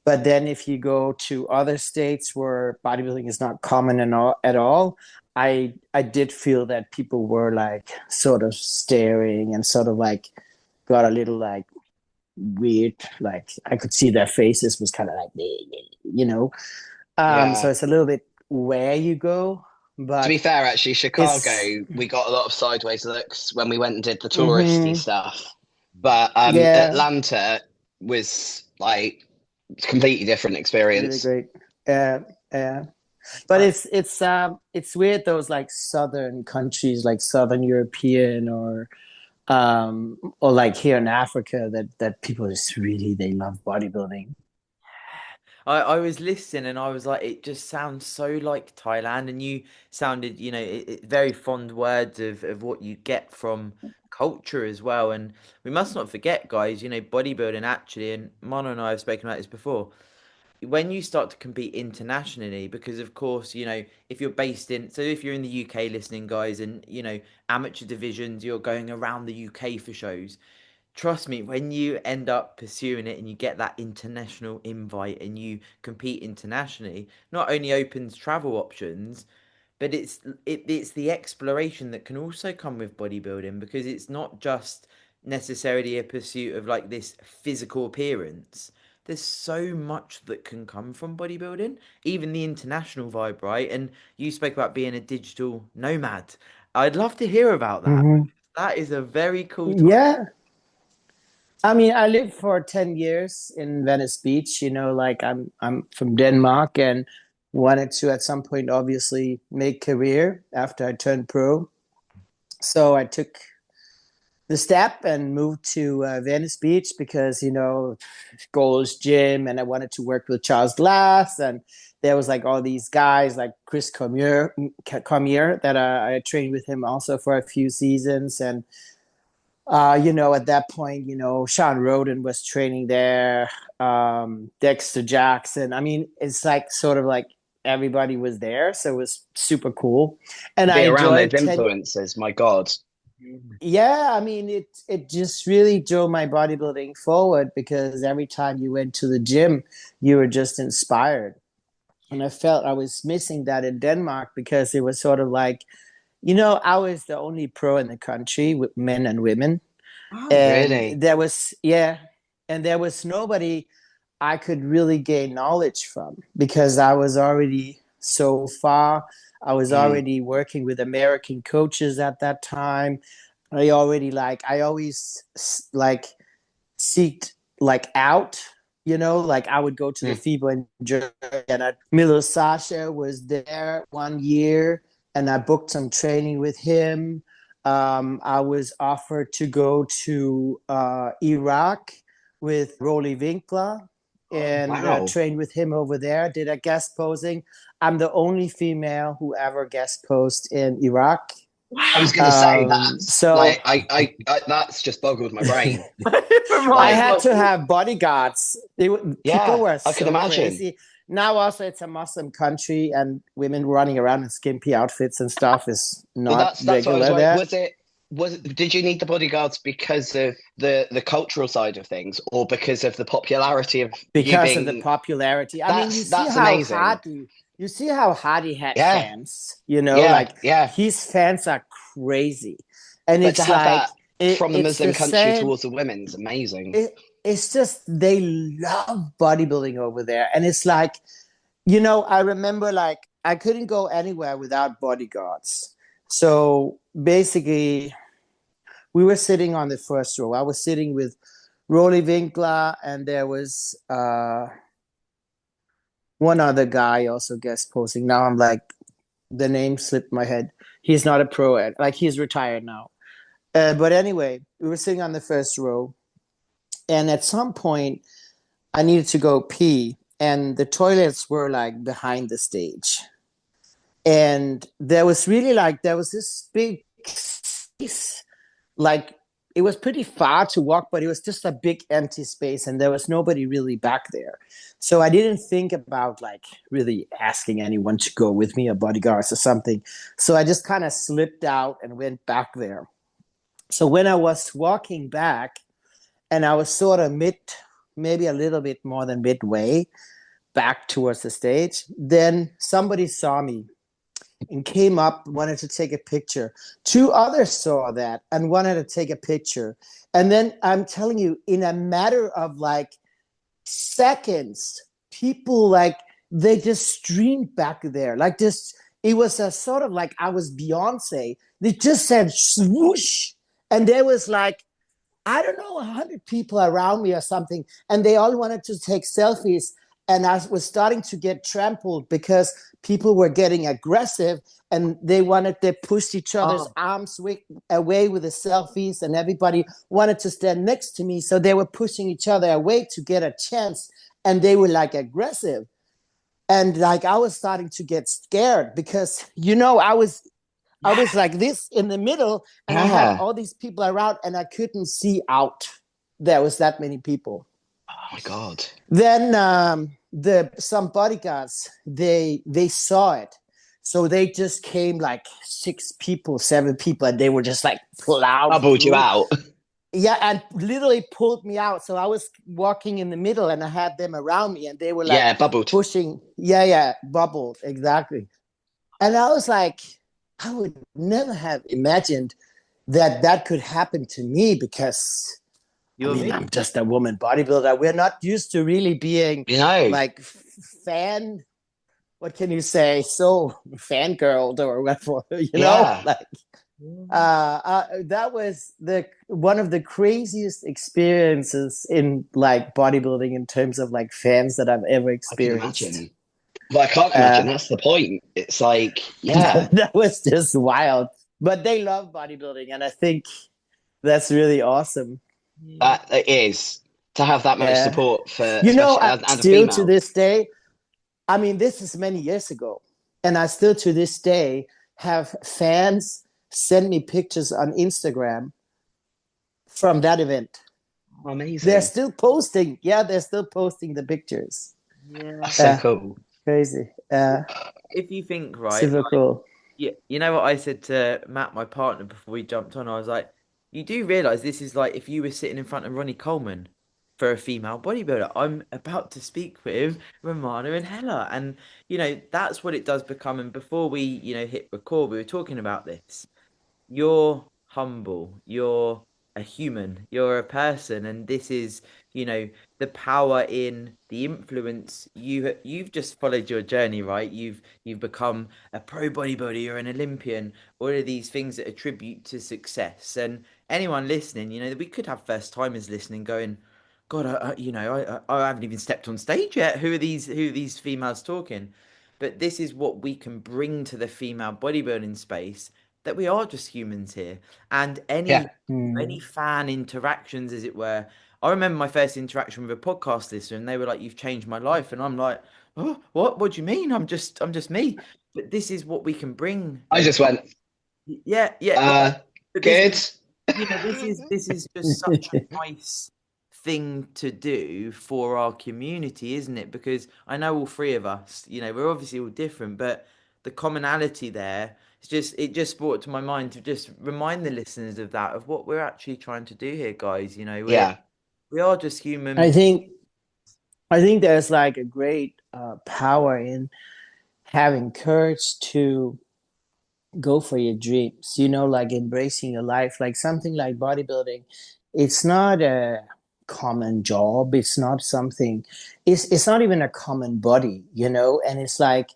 But then if you go to other states where bodybuilding is not common at all, I did feel that people were like sort of staring and sort of like got a little like weird, like I could see their faces was kind of like, so it's a little bit where you go. But to be fair, actually, Chicago, we got a lot of sideways looks when we went and did the touristy stuff. But Atlanta was like completely different experience. Really great. But it's weird, those like southern countries, like Southern European or Or like here in Africa, that people just really they love bodybuilding. I was listening and I was like, it just sounds so like Thailand, and you sounded, very fond words of what you get from culture as well. And we must not forget, guys, bodybuilding actually, and Mono and I have spoken about this before, when you start to compete internationally, because of course, if you're based in, so if you're in the UK listening, guys, and amateur divisions, you're going around the UK for shows. Trust me, when you end up pursuing it and you get that international invite and you compete internationally, not only opens travel options, but it's the exploration that can also come with bodybuilding, because it's not just necessarily a pursuit of like this physical appearance. There's so much that can come from bodybuilding, even the international vibe, right? And you spoke about being a digital nomad. I'd love to hear about that. Mm-hmm. That is a very cool time. Yeah. I mean, I lived for 10 years in Venice Beach, like I'm from Denmark and wanted to at some point obviously make career after I turned pro. So I took the step and moved to Venice Beach because, Gold's Gym, and I wanted to work with Charles Glass, and there was like all these guys like Chris Cormier that I trained with him also for a few seasons. And at that point, Sean Roden was training there, Dexter Jackson. I mean, it's like sort of like everybody was there. So it was super cool. And I Be around enjoyed those influences, my God. Yeah, I mean, it just really drove my bodybuilding forward because every time you went to the gym, you were just inspired. And I felt I was missing that in Denmark because it was sort of like, I was the only pro in the country with men and women. Oh, And really? there was nobody I could really gain knowledge from because I was already so far. I was already working with American coaches at that time. I always like seeked like out, like I would go to the FIBA in Germany, and Milo Sasha was there 1 year and I booked some training with him. I was offered to go to Iraq with Rolly Winkler and Wow. trained with him over there. Did a guest posing. I'm the only female who ever guest posed in Iraq. I was going to say that. So like I that's just boggled my brain. I had to have bodyguards. People were I can so imagine. crazy. Now also it's a Muslim country and women running around in skimpy outfits and stuff is not That's what I was regular like. there. Did you need the bodyguards because of the cultural side of things, or because of the popularity of Because you of the being? popularity. I mean, That's amazing. You see how Hardy had Yeah. fans, Yeah. his fans are crazy. And But to it's have like that from the it's Muslim the country same. towards the women is amazing. It's just they love bodybuilding over there. And it's like, I remember like I couldn't go anywhere without bodyguards. So basically, we were sitting on the first row. I was sitting with Rolly Winkler, and there was one other guy also guest posing. Now I'm like, the name slipped my head. He's not a pro, like he's retired now. But anyway, we were sitting on the first row, and at some point, I needed to go pee, and the toilets were like behind the stage. And there was this big space, like it was pretty far to walk, but it was just a big empty space and there was nobody really back there. So I didn't think about like really asking anyone to go with me, or bodyguards or something. So I just kind of slipped out and went back there. So when I was walking back, and I was sort of maybe a little bit more than midway back towards the stage, then somebody saw me and came up, wanted to take a picture. Two others saw that and wanted to take a picture. And then I'm telling you, in a matter of like seconds, people like they just streamed back there. Like this, it was a sort of like I was Beyonce. They just said swoosh. And there was like, I don't know, 100 people around me or something. And they all wanted to take selfies. And I was starting to get trampled because people were getting aggressive and they pushed each other's arms away with the selfies, and everybody wanted to stand next to me. So they were pushing each other away to get a chance, and they were like aggressive. And like I was starting to get scared because, I was like this in the middle, and I had all these people around, and I couldn't see out. There was that many people. Oh my God. Then some bodyguards, they saw it. So they just came like 6 people, 7 people, and they were just like plowed. Bubbled you out. Yeah, and literally pulled me out. So I was walking in the middle, and I had them around me, and they were like bubbled. pushing. Yeah, bubbled, exactly. And I was like, I would never have imagined that could happen to me, because I'm just a woman bodybuilder. We're not used to really being like fan. What can you say? So fangirled or whatever, know? Like that was one of the craziest experiences in like bodybuilding in terms of like fans that I've ever experienced. I can imagine. But I can't imagine. That's the point. It's like, that was just wild. But they love bodybuilding, and I think that's really awesome. It is, to have that much support for, and still to this day. I mean, this is many years ago, and I still to this day have fans send me pictures on Instagram from that event. Amazing. They're still posting. Yeah, they're still posting the pictures. Yeah, that's so cool. Crazy. If you think, right, super cool. Yeah, you know what I said to Matt, my partner, before we jumped on? I was like, you do realize this is like if you were sitting in front of Ronnie Coleman for a female bodybuilder. I'm about to speak with Romana and Hela, and that's what it does become. And before we hit record, we were talking about this. You're humble, you're a human, you're a person, and this is the power in the influence. You've just followed your journey, right? You've become a pro bodybuilder, you're an Olympian, all of these things that attribute to success. And anyone listening, we could have first timers listening going, God, I haven't even stepped on stage yet. Who are these females talking? But this is what we can bring to the female bodybuilding space, that we are just humans here. And any fan interactions, as it were. I remember my first interaction with a podcast listener, and they were like, "You've changed my life," and I'm like, "Oh, what? What do you mean? I'm just me." But this is what we can bring. I just went, yeah. Good. This is just such a nice thing to do for our community, isn't it? Because I know all 3 of us, we're obviously all different, but the commonality there, it just brought to my mind to just remind the listeners of that, of what we're actually trying to do here, guys. We are just human. I think there's like a great power in having courage to go for your dreams, like embracing your life. Like something like bodybuilding, it's not a common job. It's not something, it's not even a common body, and it's like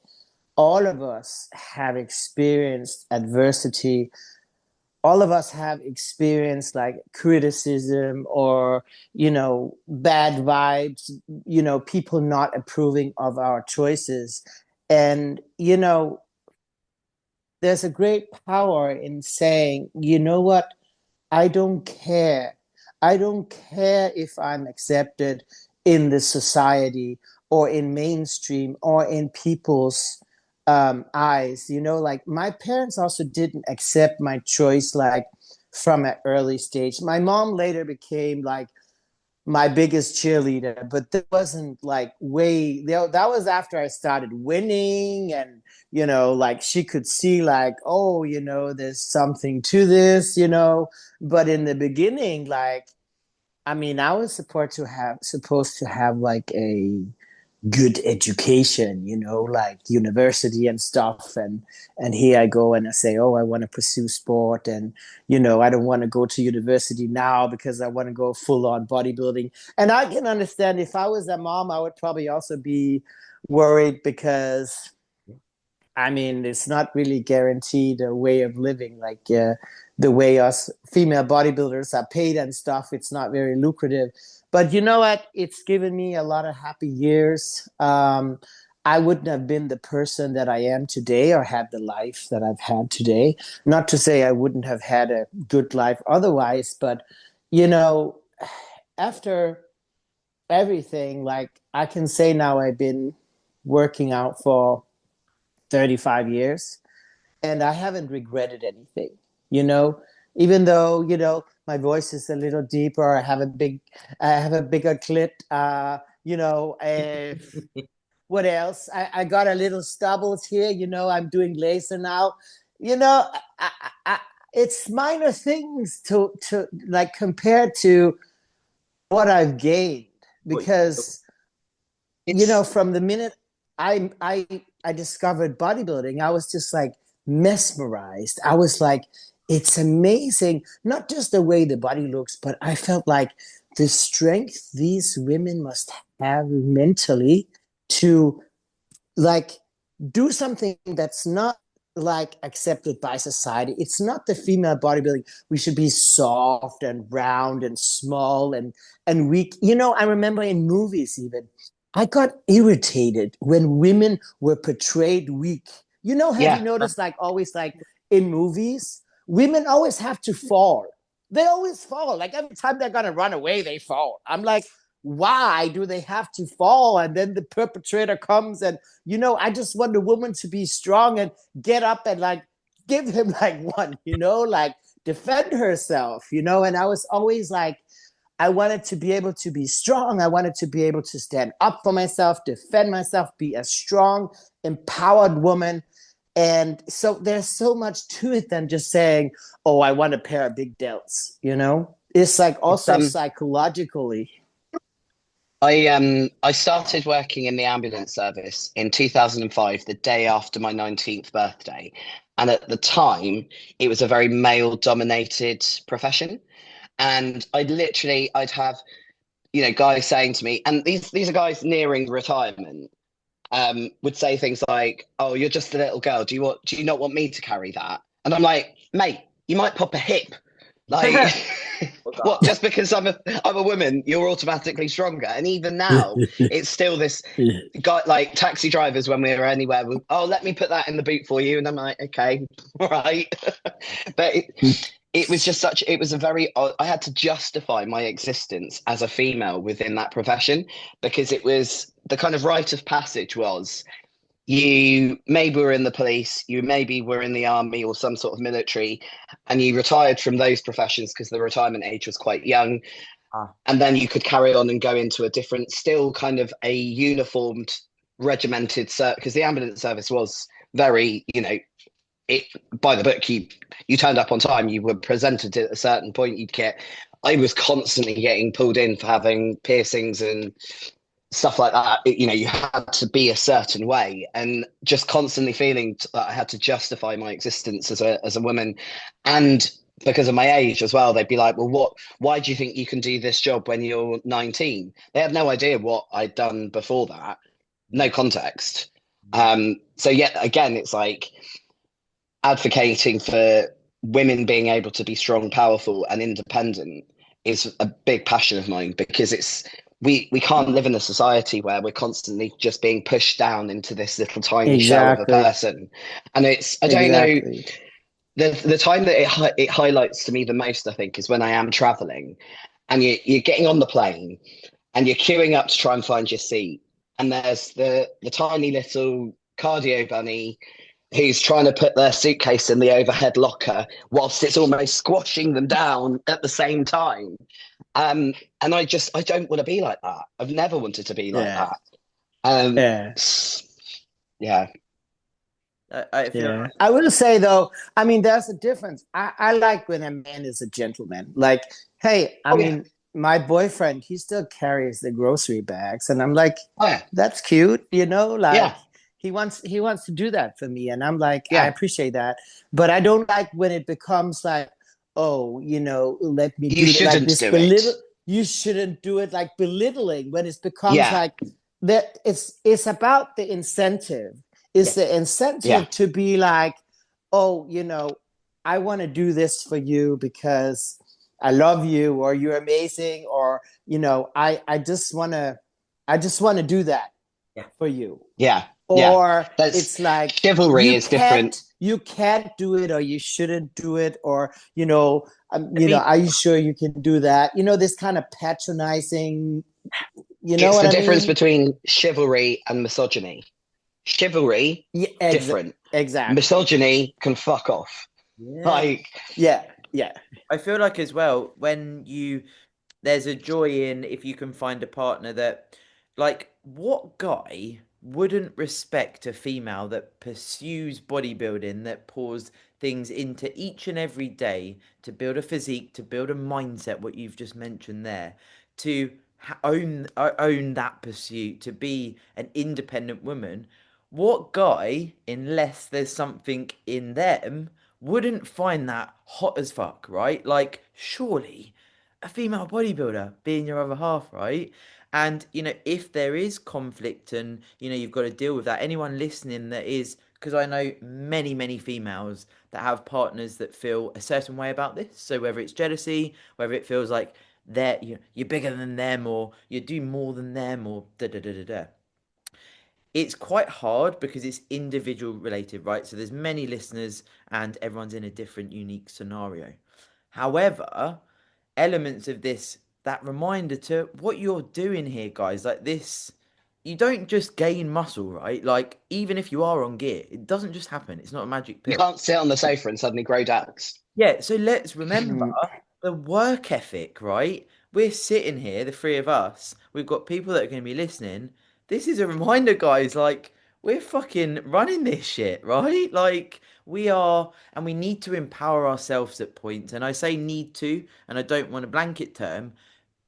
all of us have experienced adversity. All of us have experienced like criticism or, bad vibes, people not approving of our choices. And, there's a great power in saying, you know what? I don't care. I don't care if I'm accepted in the society or in mainstream or in people's eyes. Like my parents also didn't accept my choice like from an early stage. My mom later became like my biggest cheerleader, but that wasn't like that was after I started winning, and like she could see like, oh, there's something to this, but in the beginning, like, I mean, I was supposed to have like a good education, like university and stuff, and here I go and I say, oh, I want to pursue sport, and I don't want to go to university now because I want to go full on bodybuilding. And I can understand, if I was a mom, I would probably also be worried, because I mean, it's not really guaranteed a way of living. Like the way us female bodybuilders are paid and stuff, it's not very lucrative. But you know what? It's given me a lot of happy years. I wouldn't have been the person that I am today or had the life that I've had today. Not to say I wouldn't have had a good life otherwise, but you know, after everything, like I can say now I've been working out for 35 years and I haven't regretted anything, you know, even though, you know, my voice is a little deeper, I have a bigger clit, what else? I got a little stubbles here, you know, I'm doing laser now, you know, I, it's minor things to like compared to what I've gained because you know, It's from the minute I discovered bodybuilding, I was just like mesmerized. I was like, it's amazing, not just the way the body looks, but I felt like the strength these women must have mentally to like do something that's not like accepted by society. It's not the female bodybuilding. We should be soft and round and small and weak. You know, I remember in movies even, I got irritated when women were portrayed weak. You know, have you yeah. noticed like always like in movies, women always have to fall. They always fall. Like every time they're gonna run away, they fall. I'm like, why do they have to fall? And then the perpetrator comes and you know, I just want the woman to be strong and get up and like give him like one, you know, like defend herself, you know. And I was always like, I wanted to be able to be strong. I wanted to be able to stand up for myself, defend myself, be a strong, empowered woman. And so there's so much to it than just saying, oh, I want a pair of big delts, you know? It's like It's also psychologically. I started working in the ambulance service in 2005, the day after my 19th birthday. And at the time, it was a very male dominated profession. And I'd have, you know, guys saying to me, and these are guys nearing retirement, would say things like, "Oh, you're just a little girl. Do you not want me to carry that?" And I'm like, "Mate, you might pop a hip. Like, what? Just because I'm a woman, you're automatically stronger." And even now, it's still this guy, like taxi drivers when we were anywhere. Oh, let me put that in the boot for you, and I'm like, okay, all right. But it was just such. It was a very. I had to justify my existence as a female within that profession because it was the kind of rite of passage was you maybe were in the police, you maybe were in the army or some sort of military, and you retired from those professions because the retirement age was quite young. And then you could carry on and go into a different, still kind of a uniformed, regimented service, because the ambulance service was very, you know, it by the book. You turned up on time, you were presented at a certain point, you'd get. I was constantly getting pulled in for having piercings and stuff like that. You know, you had to be a certain way, and just constantly feeling that I had to justify my existence as a woman. And because of my age as well, they'd be like, well, why do you think you can do this job when you're 19? They had no idea what I'd done before that, no context. So yeah, again, it's like advocating for women being able to be strong, powerful, and independent is a big passion of mine, because it's we can't live in a society where we're constantly just being pushed down into this little tiny shell of a Exactly. person. And it's, I don't know, Exactly. the time that it highlights to me the most, I think, is when I am traveling and you're getting on the plane and you're queuing up to try and find your seat, and there's the tiny little cardio bunny who's trying to put their suitcase in the overhead locker whilst it's almost squashing them down at the same time. And I don't want to be like that. I've never wanted to be like Yeah. that. Um, Yeah. yeah, I feel Yeah. I will say though, I mean, there's a difference. I like when a man is a gentleman. Like, hey, I oh yeah, mean, my boyfriend, he still carries the grocery bags, and I'm like, oh yeah, that's cute, you know, like yeah, he wants to do that for me. And I'm like, I yeah. appreciate that. But I don't like when it becomes like, oh, you know, let me You do that, like shouldn't this do it. belittle, you shouldn't do it, like belittling, when it becomes Yeah, like that. It's about the incentive. Is yeah, the yeah, incentive to be like, oh, you know, I want to do this for you because I love you, or you're amazing, or I just want to do that Yeah. for you. Yeah. Or That's it's like chivalry is different. you can't do it, or you shouldn't do it, or are you sure you can do that? This kind of patronizing, It's what the I difference mean? between chivalry and misogyny. Chivalry, Yeah, different. exactly. Misogyny can fuck off. Yeah. Like, Yeah, yeah. I feel like as well, there's a joy in if you can find a partner that, like, what guy wouldn't respect a female that pursues bodybuilding, that pours things into each and every day to build a physique, to build a mindset, what you've just mentioned there, to own that pursuit, to be an independent woman. What guy, unless there's something in them, wouldn't find that hot as fuck, right? Like, surely a female bodybuilder being your other half, right? And, if there is conflict and, you've got to deal with that, anyone listening that is, because I know many, many females that have partners that feel a certain way about this. So whether it's jealousy, whether it feels like you're bigger than them, or you do more than them, or da da da da da, it's quite hard because it's individual related, right? So there's many listeners and everyone's in a different, unique scenario. However, elements of this, that reminder to what you're doing here, guys, like this, you don't just gain muscle, right? Like, even if you are on gear, it doesn't just happen. It's not a magic you pill. can't sit on the sofa and suddenly grow dads. Yeah, so let's remember the work ethic, right? We're sitting here, the three of us. We've got people that are going to be listening. This is a reminder, guys. Like, we're fucking running this shit, right? Like, we are, and we need to empower ourselves at points. And I say need to, and I don't want a blanket term,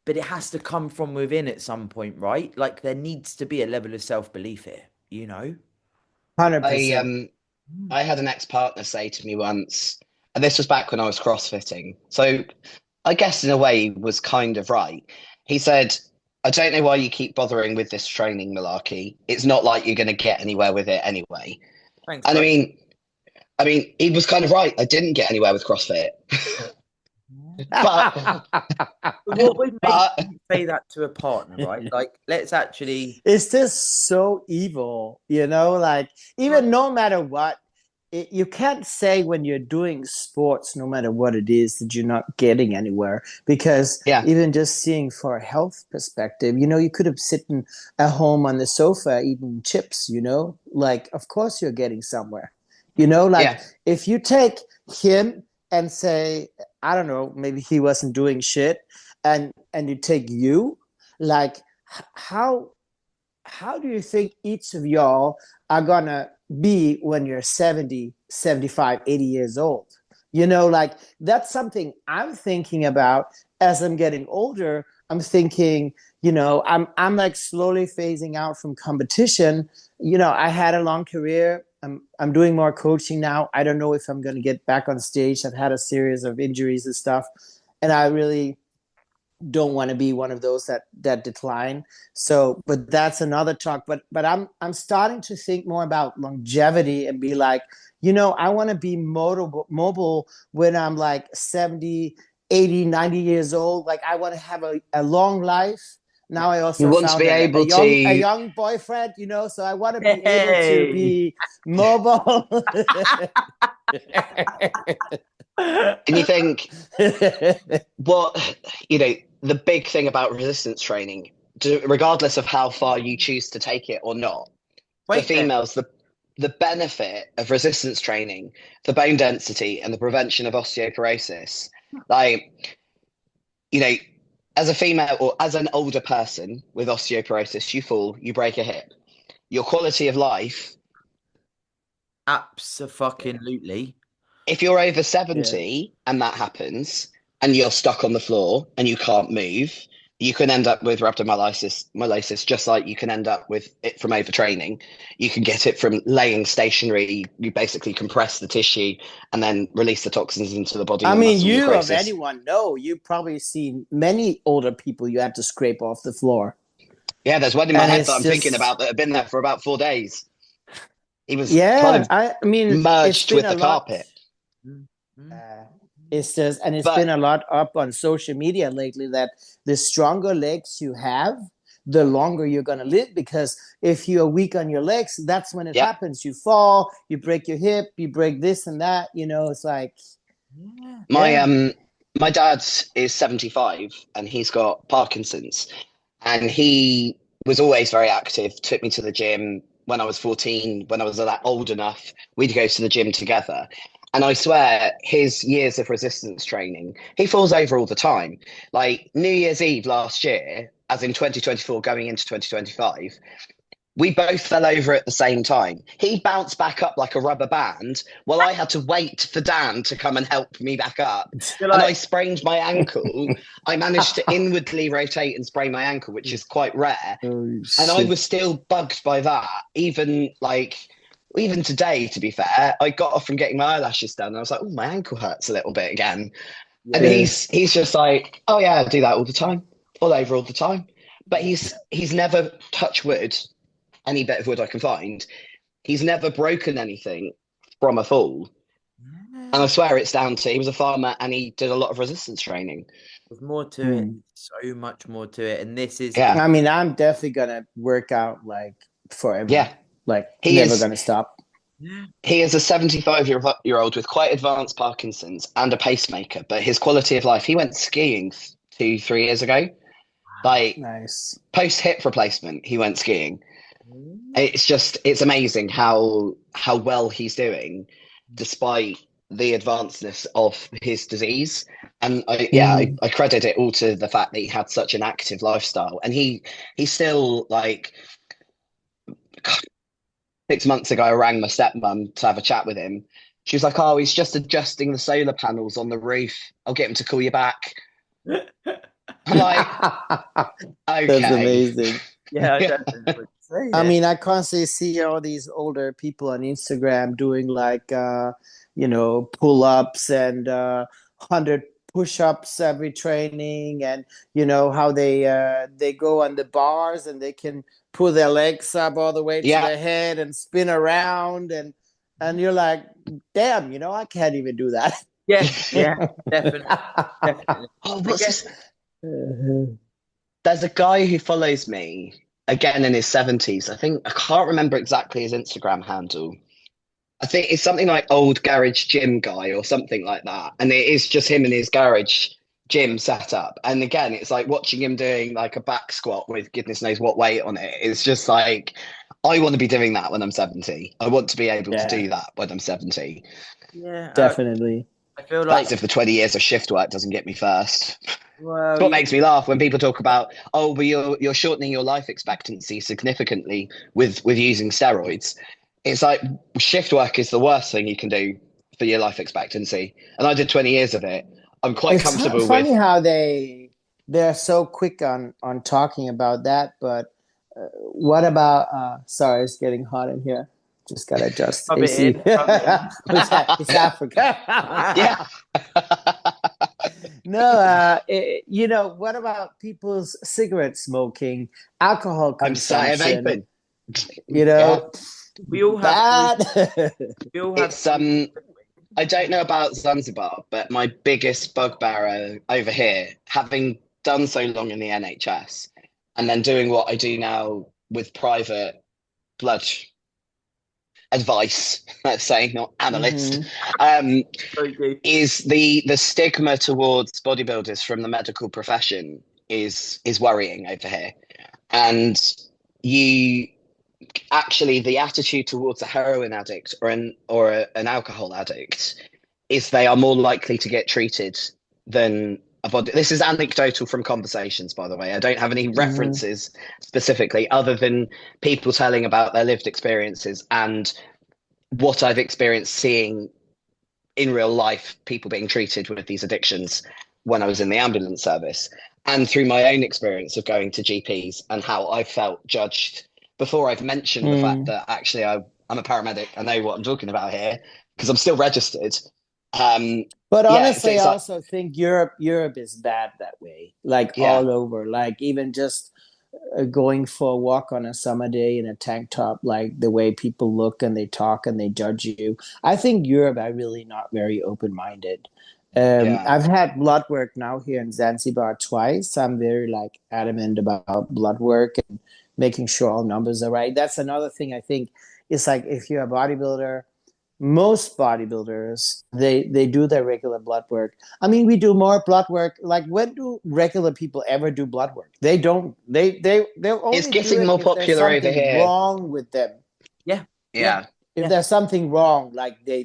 but it has to come from within at some point, right? Like, there needs to be a level of self-belief here, you know? 100%. I had an ex-partner say to me once, and this was back when I was CrossFitting. So I guess in a way he was kind of right. He said, I don't know why you keep bothering with this training malarkey. It's not like you're going to get anywhere with it anyway. Thanks, And bro. I mean, he was kind of right. I didn't get anywhere with CrossFit. but What would make but you say that to a partner, right? Like, let's actually. It's just so evil, like, even no matter what, you can't say when you're doing sports, no matter what it is, that you're not getting anywhere. Because yeah, even just seeing for a health perspective, you could have sitting at home on the sofa eating chips, like, of course you're getting somewhere, like, yeah. if you take him and say, I don't know, maybe he wasn't doing shit, and you take you, like, how do you think each of y'all are gonna be when you're 70, 75, 80 years old? Like, that's something I'm thinking about as I'm getting older. I'm thinking, I'm like slowly phasing out from competition. I had a long career. I'm doing more coaching now. I don't know if I'm going to get back on stage. I've had a series of injuries and stuff, and I really don't want to be one of those that decline. So, but that's another talk. But I'm starting to think more about longevity and be like, I want to be mobile when I'm like 70, 80, 90 years old. Like, I want to have a long life. Now I You also want to found be able a to, young boyfriend, so I want to be able to Hey! be mobile. and you think, what, the big thing about resistance training, regardless of how far you choose to take it or not, for Wait there. females, the benefit of resistance training, the bone density and the prevention of osteoporosis, like, as a female or as an older person with osteoporosis, you fall, you break a hip. Your quality of life, Absolutely. if you're over Yeah. 70 and that happens and you're stuck on the floor and you can't move, you can end up with rhabdomyolysis, just like you can end up with it from overtraining. You can get it from laying stationary. You basically compress the tissue and then release the toxins into the body. I Your mean, muscle you of necrosis. anyone know, you've probably seen many older people you had to scrape off the floor. Yeah, there's one in my And head that it's I'm thinking just, about that have been there for about 4 days. He was kind yeah, of I mean, it's merged been with a the lot. carpet. Mm, mm. Uh, It's just, and it's been But a lot up on social media lately that the stronger legs you have, the longer you're going to live. Because if you're weak on your legs, that's when it yeah, happens. You fall, you break your hip, you break this and that. It's like, Yeah. my yeah. my dad is 75 and he's got Parkinson's, and he was always very active. Took me to the gym when I was 14. When I was that old enough, we'd go to the gym together. And I swear, his years of resistance training, he falls over all the time. Like New Year's Eve last year, as in 2024 going into 2025, we both fell over at the same time. He bounced back up like a rubber band while I had to wait for Dan to come and help me back up. You're And I like, sprained my ankle. I managed to inwardly rotate and sprain my ankle, which is quite rare. Oh, And I shit. was still bugged by that. Even today, to be fair, I got off from getting my eyelashes done and I was like, oh, my ankle hurts a little bit again. And yeah, he's just like, oh yeah, I do that all the time, fall over all the time. But he's never touched wood, any bit of wood I can find. He's never broken anything from a fall. And I yeah. swear it's down to he was a farmer and he did a lot of resistance training. There's more to it. Hmm. So much more to it. And this is Yeah. I mean, I'm definitely going to work out like forever, Yeah. like He never is going to stop. he is a 75-year old with quite advanced Parkinson's and a pacemaker, but his quality of life, he went skiing 2, 3 years ago. Like Nice. post hip replacement, he went skiing. It's amazing how well he's doing despite the advancedness of his disease. And Mm. I credit it all to the fact that he had such an active lifestyle. And he's still like 6 months ago, I rang my stepmom to have a chat with him. She was like, "Oh, he's just adjusting the solar panels on the roof. I'll get him to call you back." I'm like, That's okay. amazing. Yeah, I definitely would say I that. mean, I constantly see all these older people on Instagram doing like, pull-ups and 100 push-ups every training, and how they go on the bars and they can pull their legs up all the way to Yeah, their head and spin around, and you're like, damn, I can't even do that. Yeah, yeah, definitely, definitely. oh, I what's guess this? There's a guy who follows me again in his 70s. I can't remember exactly his Instagram handle. I think it's something like old garage gym guy or something like that. And it is just him in his garage gym setup. And again, it's like watching him doing like a back squat with goodness knows what weight on it. It's just like, I want to be doing that when I'm 70. I want to be able to Yeah, do that when I'm 70. yeah, definitely. I feel That's like if the 20 years of shift work doesn't get me first. It's well, what makes me laugh when people talk about, oh, but you're shortening your life expectancy significantly with using steroids. It's like shift work is the worst thing you can do for your life expectancy. And I did 20 years of it. I'm quite It's comfortable funny with, how they're so quick on talking about that, but what about sorry, it's getting hot in here. Just gotta adjust rub it AC. in, rub it in. It's Africa. yeah, No, what about people's cigarette smoking, alcohol I'm sat here consumption? vaping. You Yeah, know, We all have that. we all have it's I don't know about Zanzibar, but my biggest bugbear over here, having done so long in the NHS and then doing what I do now with private blood advice, let's say, not analyst, Mhm. um, okay. is the stigma towards bodybuilders from the medical profession is worrying over here. And you actually the attitude towards a heroin addict or an alcohol addict is they are more likely to get treated than a body. This is anecdotal from conversations, by the way. I don't have any Mhm. references specifically, other than people telling about their lived experiences and what I've experienced seeing in real life people being treated with these addictions when I was in the ambulance service, and through my own experience of going to GPs and how I felt judged before I've mentioned the fact Mm. that actually I'm a paramedic. I know what I'm talking about here because I'm still registered. Um, But yeah, honestly, it's I like, also think Europe is bad that way. Like yeah, all over. Like even just going for a walk on a summer day in a tank top, like the way people look and they talk and they judge you. I think Europe are really not very open minded. Yeah. I've had blood work now here in Zanzibar twice. I'm very like adamant about blood work and making sure all numbers are right. That's another thing I think. It's like if you're a bodybuilder, most bodybuilders they do their regular blood work. I mean, we do more blood work. Like, when do regular people ever do blood work? They don't. They'll It's only do getting it more if there's popular over something here. wrong with them. Yeah, yeah, Yeah. If yeah. there's something wrong, like they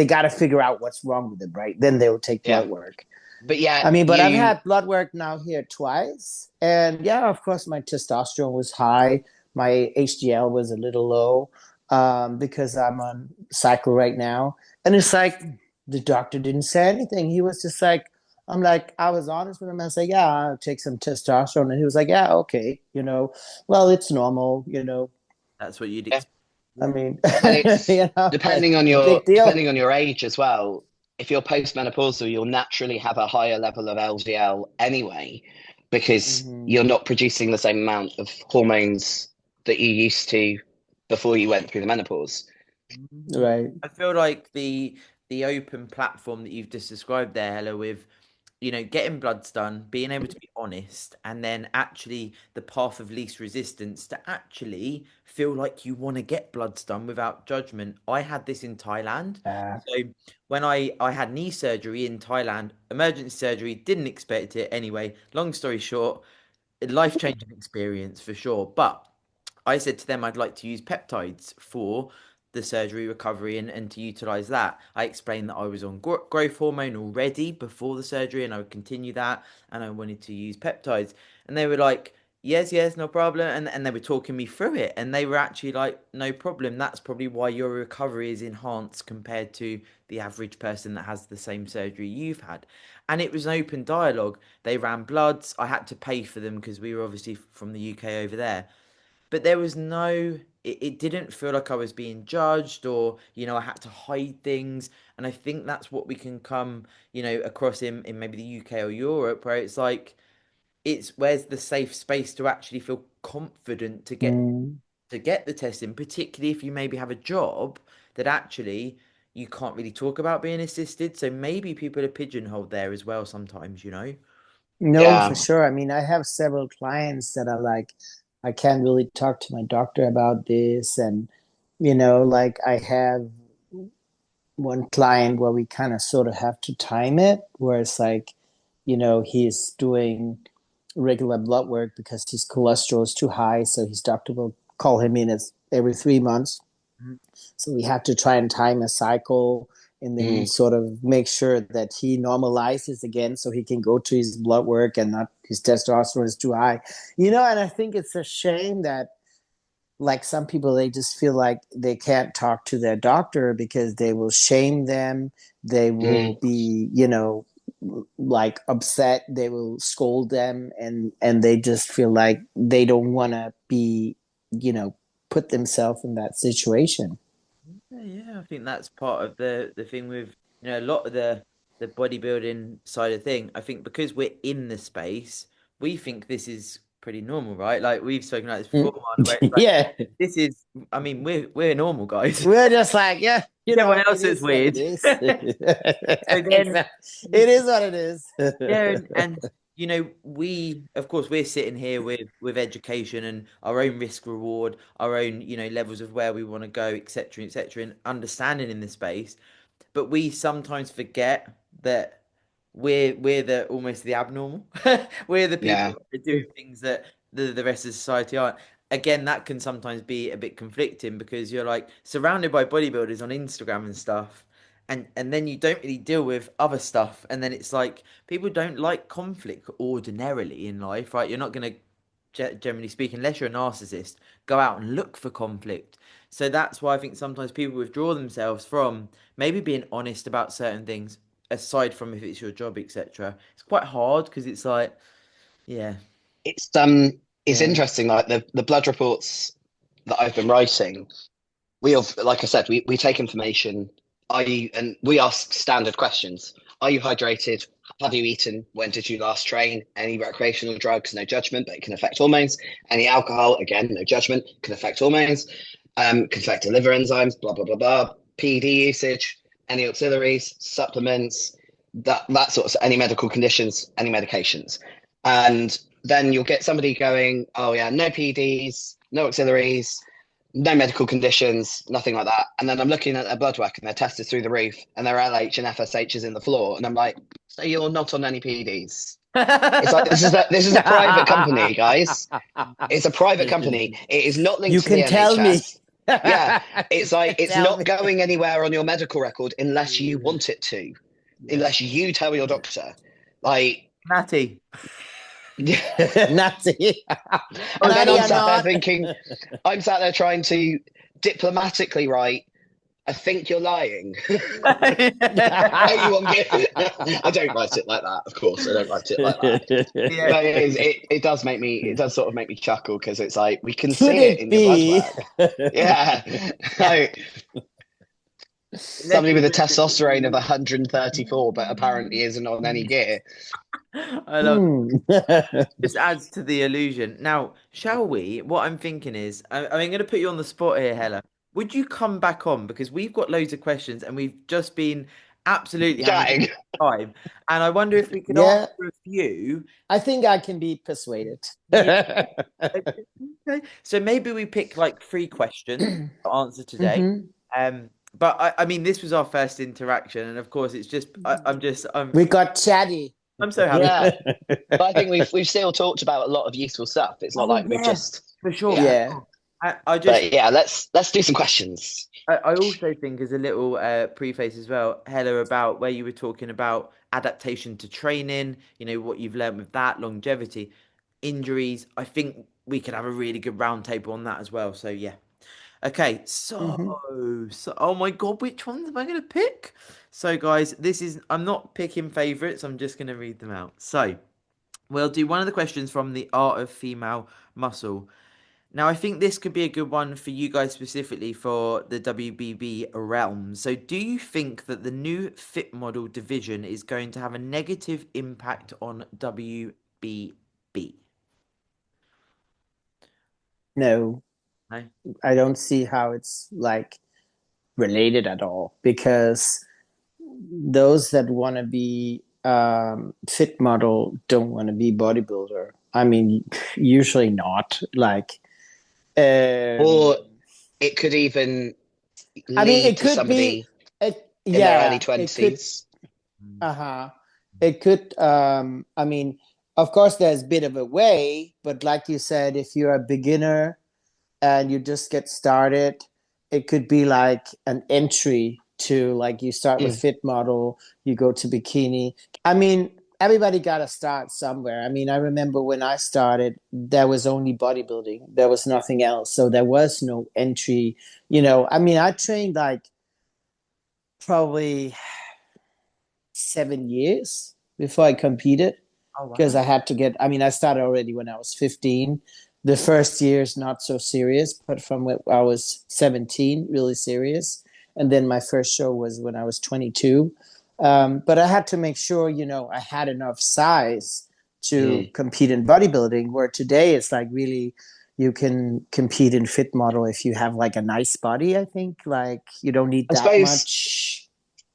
got to figure out what's wrong with them, right? Then they'll take Yeah. blood work. But yeah, I mean, but I've you had blood work now here twice, and yeah, of course, my testosterone was high, my HDL was a little low, because I'm on cycle right now, and it's like the doctor didn't say anything. He was just like, I'm like, I was honest with him. I said, yeah, I'll take some testosterone, and he was like, yeah, okay, well, it's normal, That's what you'd yeah. expect. I mean, And it's like, depending on big deal. your age as well. If you're postmenopausal, you'll naturally have a higher level of LDL anyway, because Mm-hmm. you're not producing the same amount of hormones that you used to before you went through the menopause. Right. I feel like the open platform that you've just described there, Hella, with getting bloods done, being able to be honest, and then actually the path of least resistance to actually feel like you want to get bloods done without judgment. I had this in Thailand. Uh, So when I had knee surgery in Thailand, emergency surgery, didn't expect it anyway. Long story short, a life-changing experience for sure. But I said to them I'd like to use peptides for the surgery recovery and to utilize that. I explained that I was on growth hormone already before the surgery and I would continue that and I wanted to use peptides. And they were like, yes, yes, no problem. And they were talking me through it. And they were actually like, no problem. That's probably why your recovery is enhanced compared to the average person that has the same surgery you've had. And it was an open dialogue. They ran bloods. I had to pay for them because we were obviously from the UK over there, but there was no, it didn't feel like I was being judged or I had to hide things. And I think that's what we can come across in maybe the UK or Europe, where it's like, it's where's the safe space to actually feel confident mm. to get the testing, particularly if you maybe have a job that actually you can't really talk about being assisted, so maybe people are pigeonholed there as well sometimes. No, for Yeah. sure. I mean, I have several clients that are like, I can't really talk to my doctor about this. And, like I have one client where we kind of sort of have to time it, where it's like, he's doing regular blood work because his cholesterol is too high. So his doctor will call him in as every 3 months. Mhm. So we have to try and time a cycle and then Mm. sort of make sure that he normalizes again so he can go to his blood work and not his testosterone is too high. And I think it's a shame that like some people they just feel like they can't talk to their doctor because they will shame them. They will Mm. be, like upset, they will scold them, and they just feel like they don't want to be, put themselves in that situation. Yeah, yeah, I think that's part of the thing with a lot of the bodybuilding side of thing. I think because we're in the space, we think this is pretty normal, right? Like we've spoken about this before, Mark, where it's like Yeah, this is. I mean, we're normal guys. we're just like, yeah, It's everyone it else that's is what it weird. is. So then, It is what it is. yeah, and we of course we're sitting here with education and our own risk reward, our own levels of where we want to go, etc., and understanding in this space. But we sometimes forget that we're the almost the abnormal. We're the people Yeah. that are doing things that the rest of society aren't. Again, that can sometimes be a bit conflicting because you're like surrounded by bodybuilders on Instagram and stuff, and then you don't really deal with other stuff, and then it's like people don't like conflict ordinarily in life, right? You're not gonna generally speaking, unless you're a narcissist, go out and look for conflict. So that's why I think sometimes people withdraw themselves from maybe being honest about certain things, aside from if it's your job, etc. It's quite hard because it's like, yeah, It's Yeah. interesting, like the blood reports that I've been writing, we have, like I said, we take information. And we ask standard questions. Are you hydrated? Have you eaten? When did you last train? Any recreational drugs? No judgment, but it can affect hormones. Any alcohol? Again, no judgment, can affect hormones. Can affect the liver enzymes. Blah blah blah blah. PED usage. Any auxiliaries? Supplements? that sort of, any medical conditions, any medications. And then you'll get somebody going, oh yeah, no PEDs, no auxiliaries, no medical conditions, nothing like that. And then I'm looking at their blood work and their test is through the roof and their LH and FSH is in the floor. And I'm like, so you're not on any PEDs. It's like, this is a private company, guys. It's a private company. It is not linked to the NHS. Tell me. Yeah, it's like, it's not going anywhere on your medical record unless you want it to, unless you tell your doctor. Like, Natty. Natty. And then I'm sat there thinking, I'm sat there trying to diplomatically write, I think you're lying. I don't write it like that, of course. I don't write it like that. Yeah. But it does sort of make me chuckle, because it's like, we can see it in your blood work. Yeah. Like, somebody with a testosterone of 134, but apparently isn't on any gear. I love it. Just adds to the illusion. Now, shall we? What I'm thinking is, I'm going to put you on the spot here, Hela. Would you come back on? Because we've got loads of questions and we've just been absolutely having time. And I wonder if we could answer a few. I think I can be persuaded. Okay. So maybe we pick like 3 questions to answer today. But I mean, this was our first interaction, and of course, it's just we got chatty. I'm so happy. Yeah, but I think we've still talked about a lot of useful stuff. It's not like we've just for sure. Yeah. Let's do some questions. I also think, as a little preface as well, Hela, about where you were talking about adaptation to training, what you've learned with that, longevity, injuries. I think we could have a really good roundtable on that as well. So yeah. Okay, so oh my God, which ones am I going to pick? So guys, I'm not picking favorites. I'm just going to read them out. So we'll do one of the questions from the Art of Female Muscle. Now, I think this could be a good one for you guys specifically for the WBB realm. So do you think that the new fit model division is going to have a negative impact on WBB? No. I don't see how it's like related at all, because those that want to be fit model don't want to be bodybuilder. I mean, usually not. Like, or it could even lead to somebody in their early 20s. It could. I mean, of course, there's a bit of a way, but like you said, if you're a beginner and you just get started, it could be like an entry to, like, you start with fit model, you go to bikini. I mean, everybody got to start somewhere. I mean, I remember when I started, there was only bodybuilding. There was nothing else. So there was no entry, I mean, I trained like probably 7 years before I competed, because I had to I started already when I was 15. The first year is not so serious, but from when I was 17, really serious. And then my first show was when I was 22. But I had to make sure, I had enough size to compete in bodybuilding, where today it's like really you can compete in fit model if you have like a nice body, I think. Like, you don't need that much.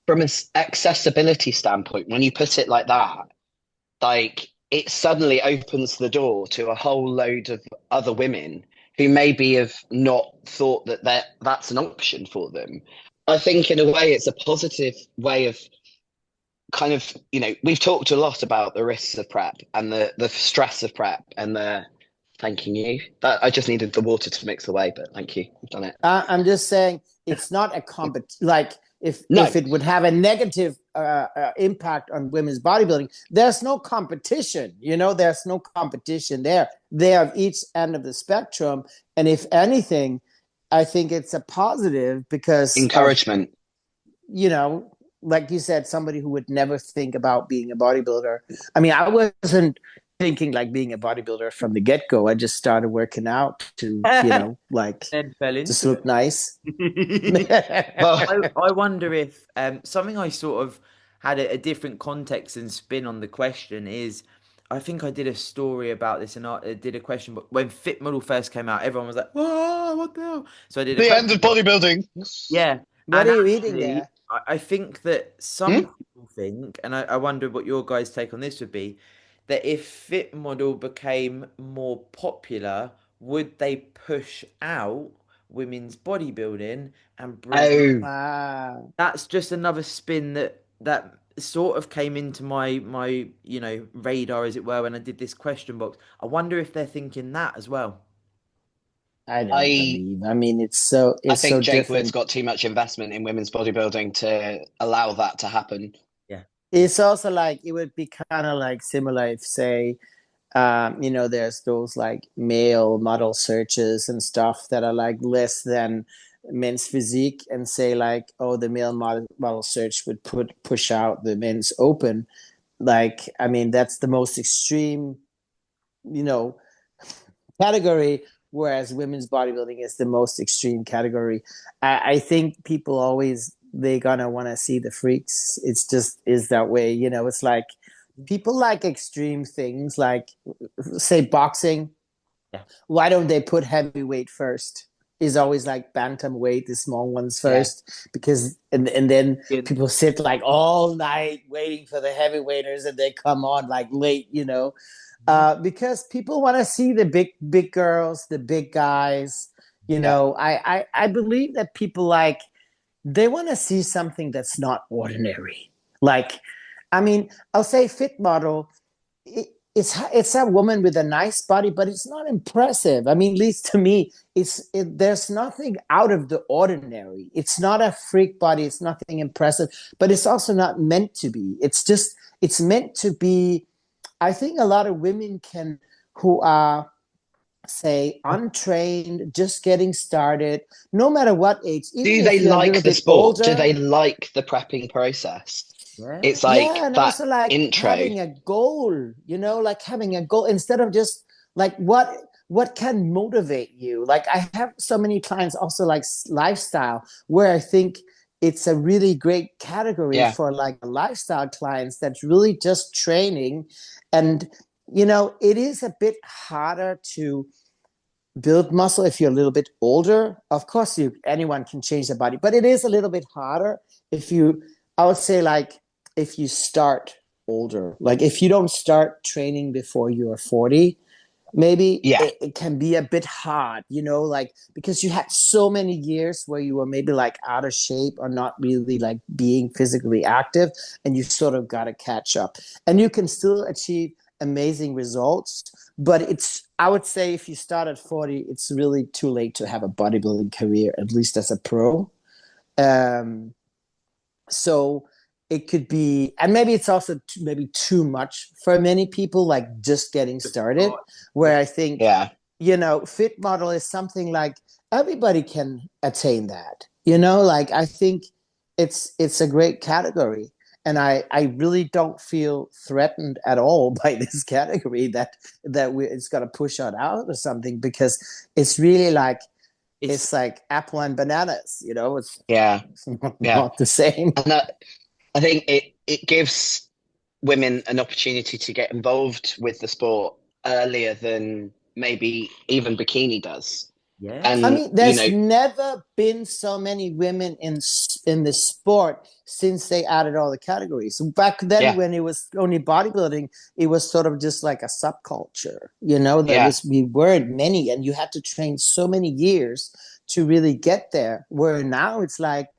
From an accessibility standpoint, when you put it like that, like, it suddenly opens the door to a whole load of other women who maybe have not thought that that's an option for them. I think in a way it's a positive way of kind of, we've talked a lot about the risks of prep and the stress of prep and thanking you. I just needed the water to mix away, but thank you. I've done it. I'm just saying, it's not a like, if it would have a negative impact on women's bodybuilding, there's no competition. There's no competition there. They are each end of the spectrum, and if anything, I think it's a positive, because encouragement. Like you said, somebody who would never think about being a bodybuilder. I mean, I wasn't thinking like being a bodybuilder from the get-go. I just started working out to, like, just look nice. I wonder if something I sort of had a different context and spin on the question is, I think I did a story about this, and I did a question, but when Fit Model first came out, everyone was like, "Oh, what the hell?" So I did the end of bodybuilding. Yeah. What are you eating there? I think that some people think, and I wonder what your guys' take on this would be, that if fit model became more popular, would they push out women's bodybuilding and bring Oh, Wow. that's just another spin that sort of came into my radar, as it were, when I did this question box. I wonder if they're thinking that as well. I don't I believe. I mean, I it's so think Jake Wood's different. got too much investment in women's bodybuilding to allow that to happen. Yeah. It's also like it would be kind of like similar if, say, there's those like male model searches and stuff that are like less than men's physique, and say like, oh, the male model search would push out the men's open. Like, I mean, that's the most extreme, you know, category, whereas women's bodybuilding is the most extreme category. I think people always they gonna want to see the freaks. It's just is that way, It's like people like extreme things, like say boxing. Yeah. Why don't they put heavyweight first? Is always like bantamweight, the small ones Yeah. first, because and then Yeah. people sit like all night waiting for the heavyweighters, and they come on like late, because people want to see the big girls, the big guys. Yeah. I believe that people like they want to see something that's not ordinary. Like, I mean, I'll say fit model. It's a woman with a nice body, but it's not impressive. I mean, at least to me, there's nothing out of the ordinary. It's not a freak body. It's nothing impressive, but it's also not meant to be. It's meant to be. I think a lot of women who are, say, untrained, just getting started, no matter what age, even Do if they you're a little like the bit sport? Do older. they like the prepping process? Yeah. It's Yeah, like and that also like intro. having a goal, like having a goal instead of just like what can motivate you. Like I have so many clients also like lifestyle, where I think it's a really great category Yeah. for like lifestyle clients that's really just training. And it is a bit harder to build muscle if you're a little bit older. Of course, anyone can change their body, but it is a little bit harder if you. I would say like if you start older, like if you don't start training before you are 40, maybe Yeah. it can be a bit hard, like because you had so many years where you were maybe like out of shape or not really like being physically active, and you sort of got to catch up. And you can still achieve amazing results, but I would say if you start at 40, it's really too late to have a bodybuilding career, at least as a pro. Um, so it could be, and maybe it's also maybe too much for many people, like just getting started, Yeah. where I think, Yeah. fit model is something like everybody can attain that, like I think it's a great category. And I really don't feel threatened at all by this category it's going to push it out or something, because it's really like, It's it's like apple and bananas, Yeah. it's Yeah. not the same. And I think it gives women an opportunity to get involved with the sport earlier than maybe even bikini does. yeah. I And mean, there's never been so many women in the sport since they added all the categories. Back then, yeah, when it was only bodybuilding, it was sort of just like a subculture. yeah, We weren't many, and you had to train so many years to really get there. Where now it's like,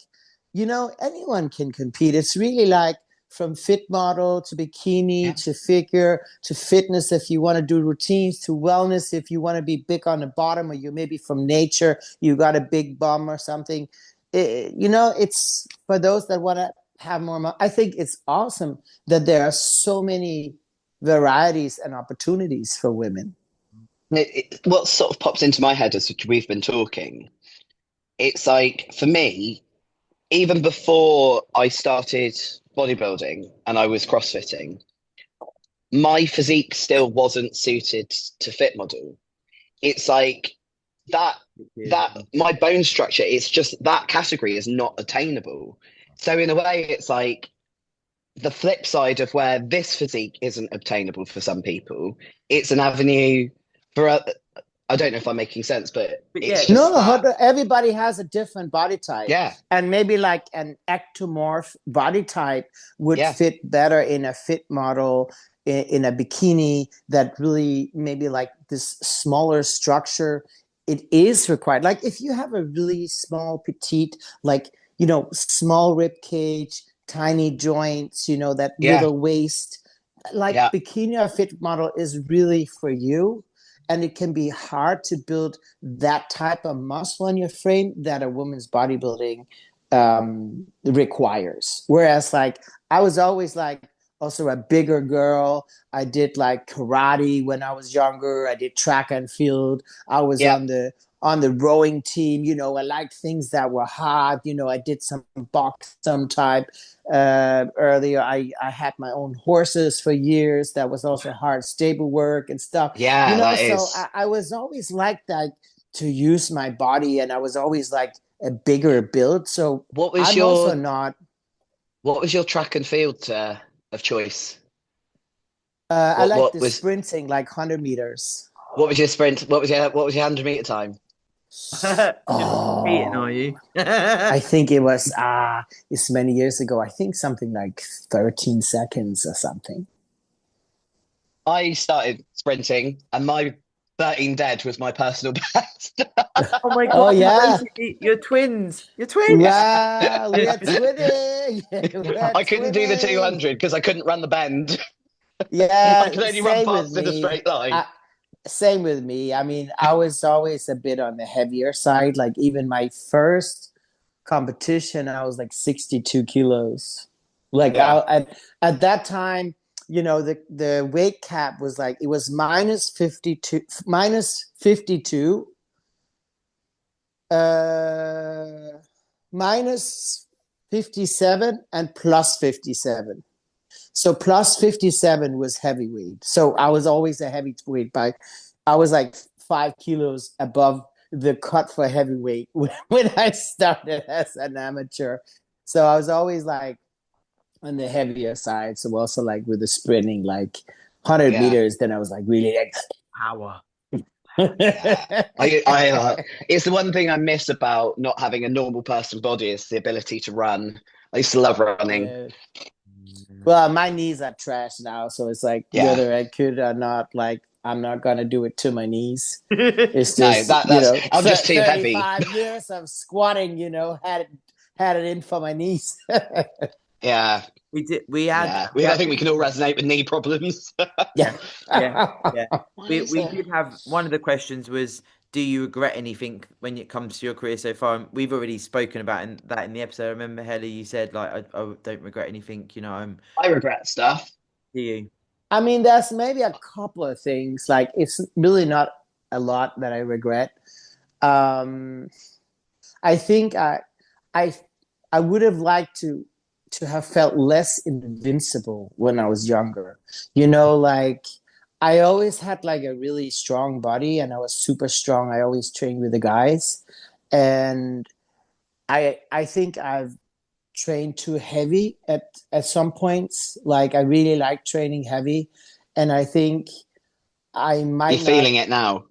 anyone can compete. It's really like from fit model to bikini yeah, to figure to fitness if you want to do routines, to wellness if you want to be big on the bottom, or you maybe from nature you got a big bum or something. It's for those that want to have more. I think it's awesome that there are so many varieties and opportunities for women. what sort of pops into my head as we've been talking, it's like for me, even before I started bodybuilding and I was crossfitting, my physique still wasn't suited to fit model. It's like that that my bone structure, it's just that category is not attainable. So in a way, it's like the flip side of where this physique isn't obtainable for some people. It's an avenue for I don't know if I'm making sense, but But it's yeah, just that. Everybody has a different body type. Yeah, And maybe like an ectomorph body type would yeah, fit better in a fit model, in a bikini that really maybe like this smaller structure. It is required. Like if you have a really small, petite, like, small rib cage, tiny joints, that yeah, little waist, like yeah, bikini or fit model is really for you. And it can be hard to build that type of muscle in your frame that a woman's bodybuilding requires. Whereas, like, I was always like also a bigger girl. I did like karate when I was younger. I did track and field. I was yeah, on the rowing team. I liked things that were hard. I did some box some type. Earlier, I had my own horses for years. That was also hard stable work and stuff. yeah. That So is. I was always like that to use my body, and I was always like a bigger build. So What was I'm also your not. what was your track and field of choice? I What like what the was sprinting, like 100 meters. what was your sprint? What was your 100 meter time? you're not competing, are Oh, you? I think it was it's many years ago. I think something like 13 seconds or something. I started sprinting, and my 13 dead was my personal best. Oh my Oh God, you're yeah. basically you're twins. You're twins. Yeah. Wow, we are twinning. We are I couldn't do the twinning. 200 because I couldn't run the bend. I Yeah, could only run same with past in a me. straight line. I, Same with me. I mean, I was always a bit on the heavier side. Like even my first competition, I was like 62 kilos. Like Yeah. at that time, the weight cap was like it was minus 52, uh minus 57 and plus 57. So plus 57 was heavyweight. So I was always a heavyweight by I was like 5 kilos above the cut for heavyweight when I started as an amateur. So I was always like on the heavier side. So also like with the sprinting, like 100 Yeah. meters, then I was like really like Power. Yeah. It's the one thing I miss about not having a normal person body is the ability to run. I used to love running. yeah. Well, my knees are trash now, so it's like Yeah. whether I could or not, like I'm not gonna do it to my knees. It's No, just I'm just too heavy. 35 years of squatting, had it in for my knees. Yeah. We did. We had. Yeah. We I had. think we can all resonate with knee problems. Yeah. Yeah. Yeah. Why We is we it? did have one of the questions was, do you regret anything when it comes to your career so far? And we've already spoken about that in the episode. I remember Helle, you said like I don't regret anything. I'm. I regret stuff. Do you? I mean, there's maybe a couple of things. Like it's really not a lot that I regret. Um, I think I I would have liked to have felt less invincible when I was younger. Like I always had like a really strong body and I was super strong. I always trained with the guys. And I think I've trained too heavy at some points. Like I really like training heavy. And I think I You're might not feeling it now.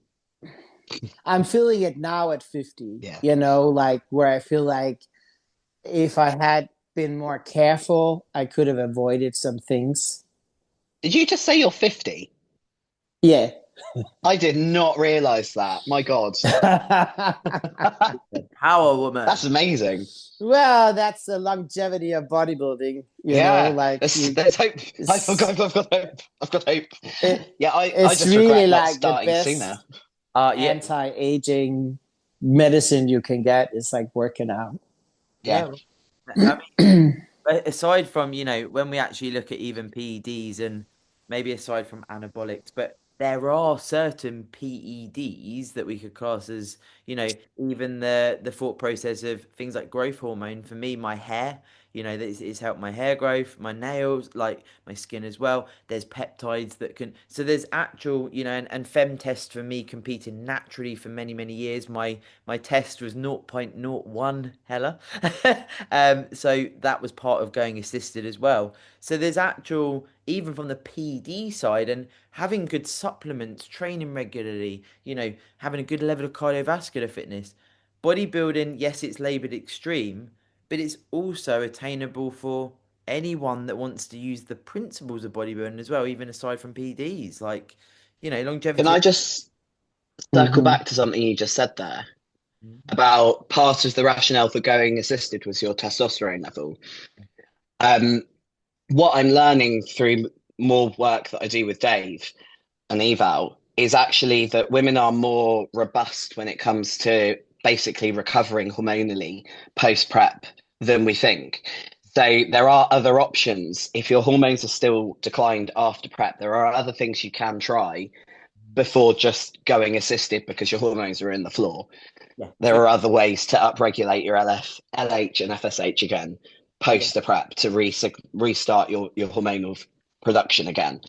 I'm feeling it now at 50, Yeah. like where I feel like if I had been more careful, I could have avoided some things. Did you just say you're 50? Yeah. I did not realize that. My God. Power woman. That's amazing. Well, that's the longevity of bodybuilding, Yeah. like Let's hope. I've got hope. I've got hope. Yeah, I it's just really regret not like the starting sooner. best Yeah. anti-aging medicine you can get is like working out. Yeah. I mean, aside from, when we actually look at even PEDs and maybe aside from anabolics, but there are certain PEDs that we could class as, even the thought process of things like growth hormone. For me, my hair it's helped my hair growth, my nails, like my skin as well. There's peptides that can, so there's actual, and fem test for me competing naturally for many, many years. My test was 0.01 Hela. So that was part of going assisted as well. So there's actual, even from the PD side, and having good supplements, training regularly, having a good level of cardiovascular fitness. Bodybuilding, yes, it's labeled extreme, but it's also attainable for anyone that wants to use the principles of bodybuilding as well, even aside from PDs, like, Can longevity. I just circle Mm-hmm. back to something you just said there about part of the rationale for going assisted was your testosterone level? Um, what I'm learning through more work that I do with Dave and Eval is actually that women are more robust when it comes to basically recovering hormonally post prep than we think. So there are other options. If your hormones are still declined after prep, there are other things you can try before just going assisted because your hormones are in the floor. Yeah. There are other ways to upregulate your LH, and FSH again Yeah. post the prep to restart your hormonal production again.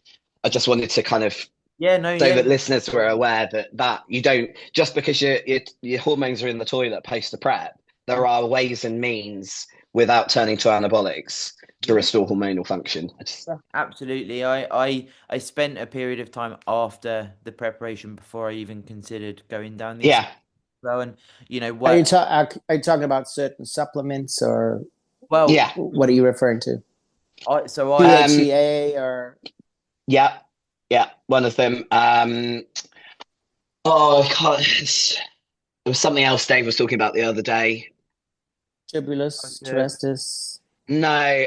I just wanted to kind of Yeah, no, so yeah. that listeners were aware that you don't just because your hormones are in the toilet post the prep. There are ways and means without turning to anabolics to Yeah. restore hormonal function. Yeah, absolutely. I spent a period of time after the preparation before I even considered going down these Yeah, well, and Are you what are you talking about certain supplements, or well yeah, what are you referring to? I so I um, DHEA or yeah, yeah. One of them. Oh, I can't. There was something else Dave was talking about the other day. Tubulus terrestris? No,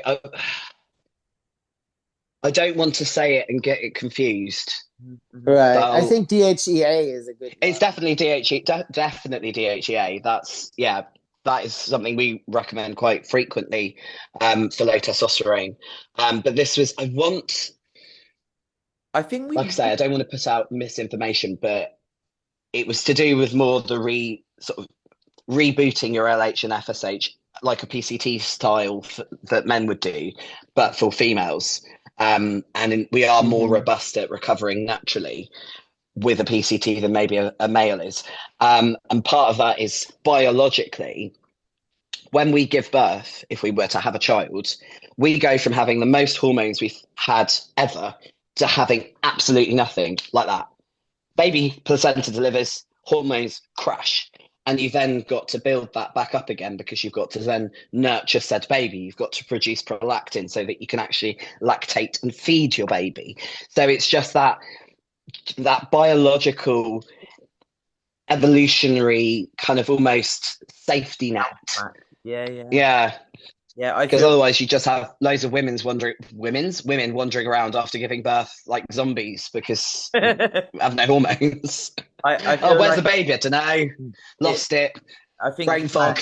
I don't want to say it and get it confused. But Right. I think DHEA is a good it's one. definitely definitely DHEA. That's yeah, that is something we recommend quite frequently for low testosterone. But this was I think like I say, I don't want to put out misinformation, but it was to do with more the sort of rebooting your LH and FSH like a PCT style that men would do, but for females. We are more Mm-hmm. robust at recovering naturally with a PCT than maybe a male is. And part of that is biologically, when we give birth, if we were to have a child, we go from having the most hormones we've had ever to having absolutely nothing like that. Baby placenta delivers, hormones crash. And you then got to build that back up again because you've got to then nurture said baby. You've got to produce prolactin so that you can actually lactate and feed your baby. So it's just that biological evolutionary kind of almost safety net. yeah, yeah. Yeah, Yeah, I because feel otherwise you just have loads of women wandering around after giving birth like zombies because I have no hormones. I Oh, feel where's the like baby? I don't know. it Lost it. I think Brain fog.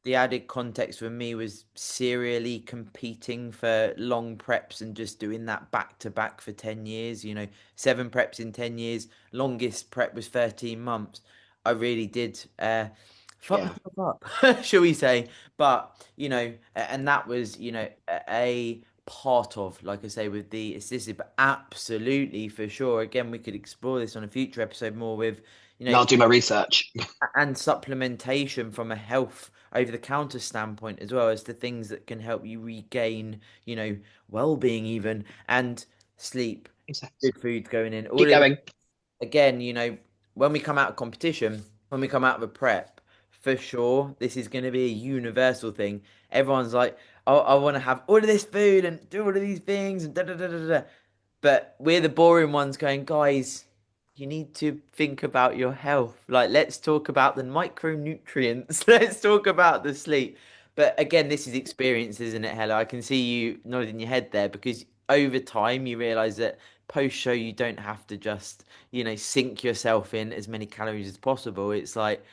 the added context for me was serially competing for long preps and just doing that back to back for 10 years, 7 preps in 10 years. Longest prep was 13 months. I really did fuck Yeah. myself up, shall we say. But, and that was, a part of, like I say, with the assisted, but absolutely for sure. Again, we could explore this on a future episode more with, you And know, I'll do my research. and supplementation from a health over the counter standpoint as well as the things that can help you regain, well-being even, and sleep, good food going in. All Keep of this, going. again, when we come out of competition, when we come out of a prep, for sure, this is going to be a universal thing. Everyone's like, oh, I want to have all of this food and do all of these things and da da da da da. But we're the boring ones going, guys, you need to think about your health. Like, let's talk about the micronutrients. Let's talk about the sleep. But again, this is experience, isn't it, Hella? I can see you nodding your head there because over time you realize that post show you don't have to just, sink yourself in as many calories as possible. It's like,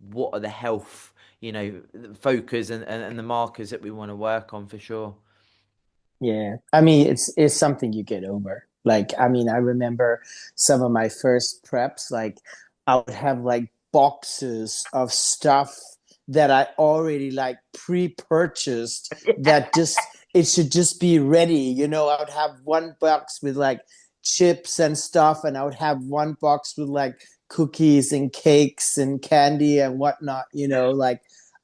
what are the health, focus and the markers that we want to work on for sure. Yeah. I mean, it's something you get over. Like, I mean, I remember some of my first preps, like I would have like boxes of stuff that I already like pre-purchased that just it should just be ready. You know, I would have one box with like chips and stuff, and I would have one box with like cookies and cakes and candy and whatnot, you know, like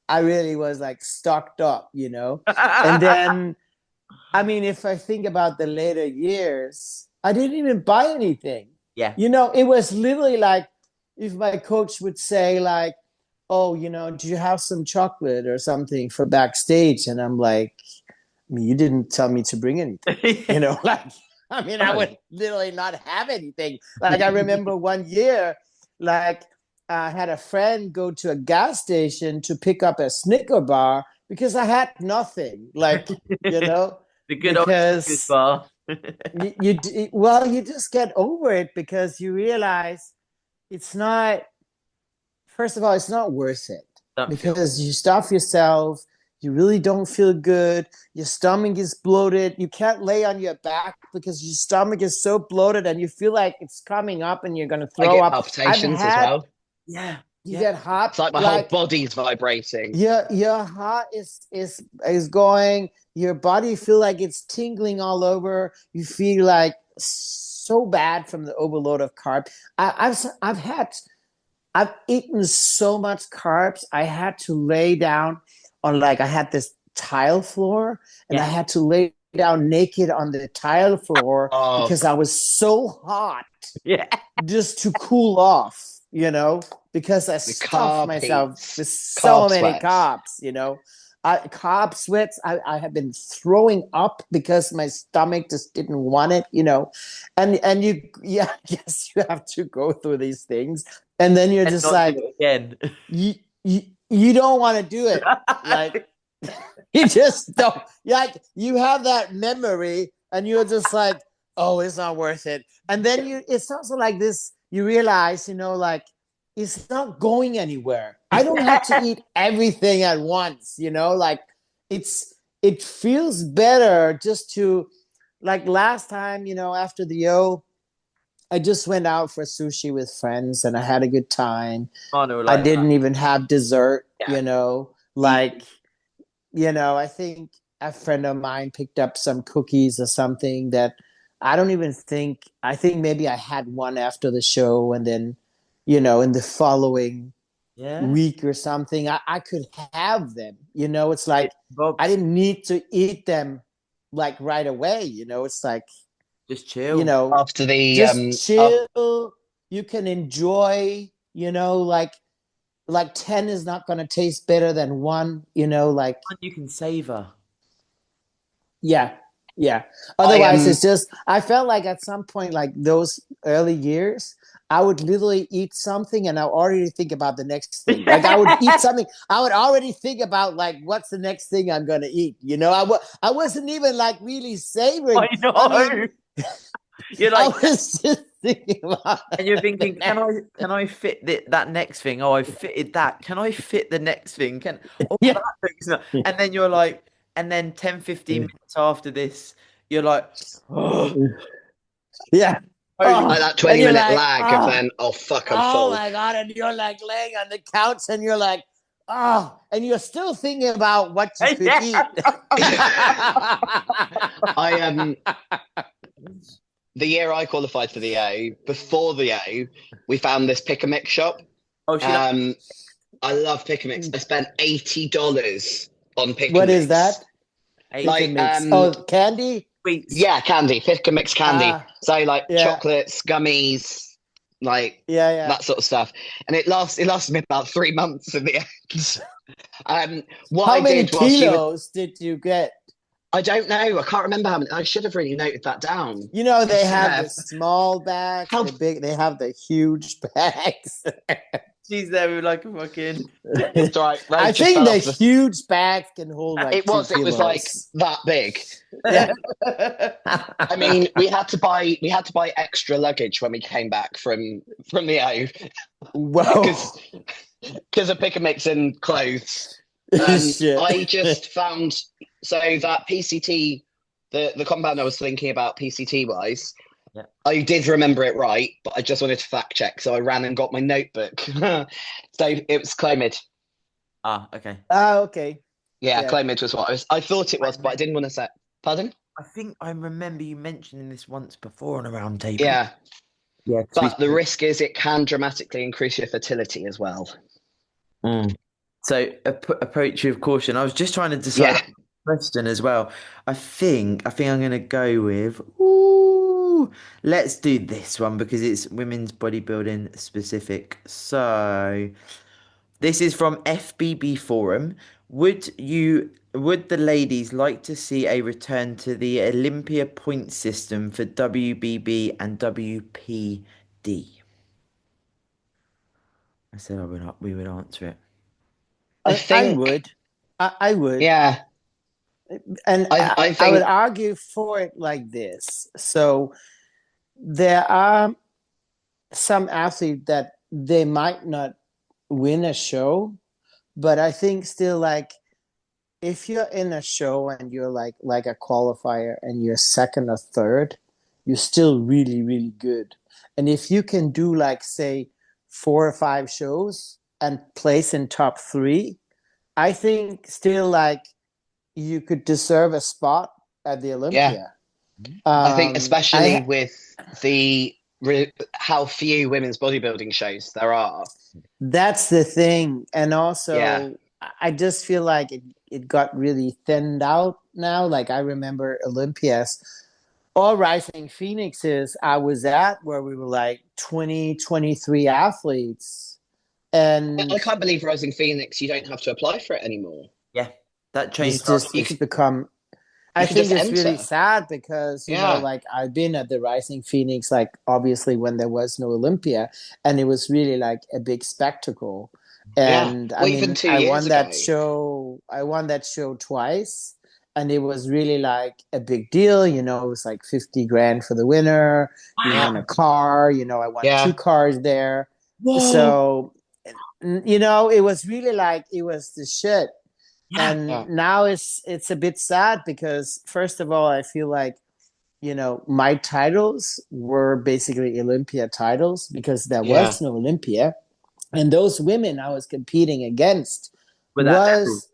I really was like stocked up, you know. And then, I mean, if I think about the later years, I didn't even buy anything. Yeah. You know, it was literally like if my coach would say like, oh, you know, do you have some chocolate or something for backstage? And I'm like, I mean, you didn't tell me to bring anything, you know, like, I mean, I would literally not have anything. Like I remember one year, like I had a friend go to a gas station to pick up a Snicker bar because I had nothing, like, you know, the good old Snickers bar. you just get over it because you realize it's not, first of all, it's not worth it because you stuff yourself. You really don't feel good. Your stomach is bloated. You can't lay on your back because your stomach is so bloated and you feel like it's coming up and you're going to throw up. Palpitations as well. Yeah. You get hot. It's like my whole body's vibrating. Your heart is going. Your body feel like it's tingling all over. You feel like so bad from the overload of carb. I've eaten so much carbs. I had to lay down on, like, I had this tile floor and I had to lay down naked on the tile floor because I was so hot just to cool off, you know, because I stuffed myself with so many carbs, you know. Carb sweats, I have been throwing up because my stomach just didn't want it, you know. And you, yes, you have to go through these things. And then you're just like, again. You don't want to do it. Like, you just don't. Like, you have that memory and you're just like, oh, it's not worth it. And then it's also like this, you realize, you know, like, it's not going anywhere. I don't have to eat everything at once, you know, like it feels better just to, like last time, you know, after the O, I just went out for sushi with friends and I had a good time. I didn't even have dessert, you know, like, you know, I think a friend of mine picked up some cookies or something that I think maybe I had one after the show and then, you know, in the following week or something, I could have them, you know, it's like, I didn't need to eat them like right away, you know, it's like, just chill, you know, after the just chill. You can enjoy, you know, like 10 is not going to taste better than 1, you know, like you can savor. Yeah. Otherwise, it's just, I felt like at some point, like those early years, I would literally eat something and I already think about the next thing. Like I would eat something, I would already think about like, what's the next thing I'm going to eat? You know, I wasn't even like really savoring. I know. I mean, you're like, I was just thinking about and you're thinking, can I fit that next thing? Oh, I fitted that. Can I fit the next thing? That thing's not. And then you're like, and then 10, 15 minutes after this, you're like, oh. Yeah. Like that 20-minute lag of then, I'm full. Oh my God. And you're like laying on the couch and you're like, and you're still thinking about what you could eat. The year I qualified for the O, before the O, we found this pick a mix shop. I love pick a mix. I spent $80 on pick a mix. What is that? Like candy? Sweets. Yeah, candy. Pick a mix candy. So like chocolates, gummies, like that sort of stuff. And it lasted me about 3 months in the end. How many kilos did you get? I don't know. I can't remember how many. I should have really noted that down. You know, they have the small bags, the big. They have the huge bags. She's there with like a fucking. It's right. I think the huge bags can hold like it was like that big. Yeah. I mean, we had to buy extra luggage when we came back from the O. Wow. Because of pick a mix and clothes. I just found that PCT, the compound I was thinking about PCT wise, I did remember it right, but I just wanted to fact check, so I ran and got my notebook. So it was Clomid. Ah, okay. Okay. Yeah, Yeah. Clomid was what I thought it I was, but I didn't want to say. Pardon? I think I remember you mentioning this once before on a round table. Yeah, Yeah, but the risk is it can dramatically increase your fertility as well. Mm. So approach with caution. I was just trying to decide Yeah. on the question as well. I think I'm gonna go with ooh, let's do this one because it's women's bodybuilding specific. So this is from FBB Forum. Would the ladies like to see a return to the Olympia point system for WBB and WPD? I said we would answer it. I I think, would. I would. yeah, And I I would think, argue for it like this. So there are some athletes that they might not win a show, but I think still like if you're in a show and you're like a qualifier and you're second or third, you're still really, really good. And if you can do like say 4 or 5 shows and place in top three, I think still like you could deserve a spot at the yeah, Olympia. I think especially I with how few women's bodybuilding shows there are. That's the thing, and Yeah, also I just feel like it got really thinned out now. Like I remember Olympias or Rising Phoenixes I was at where we were like 20, 23 athletes, I and can't believe Rising Phoenix. You don't have to apply for it anymore. Yeah, that changed last You it's year. become. you I can think just it's really enter. sad because Yeah, like I've been at the Rising Phoenix, like obviously when there was no Olympia, and it was really like a big spectacle. yeah. And I Well, even mean, 2 years ago. I won that show twice, and it was really like a big deal. It was like 50 grand for the winner. You Yeah, won a car. I won two yeah, cars there. Whoa. So, it was really like it was the shit. Yeah. And yeah, now it's a bit sad because first of all I feel like my titles were basically Olympia titles because there yeah, was no Olympia, and those women I was competing against With that level. was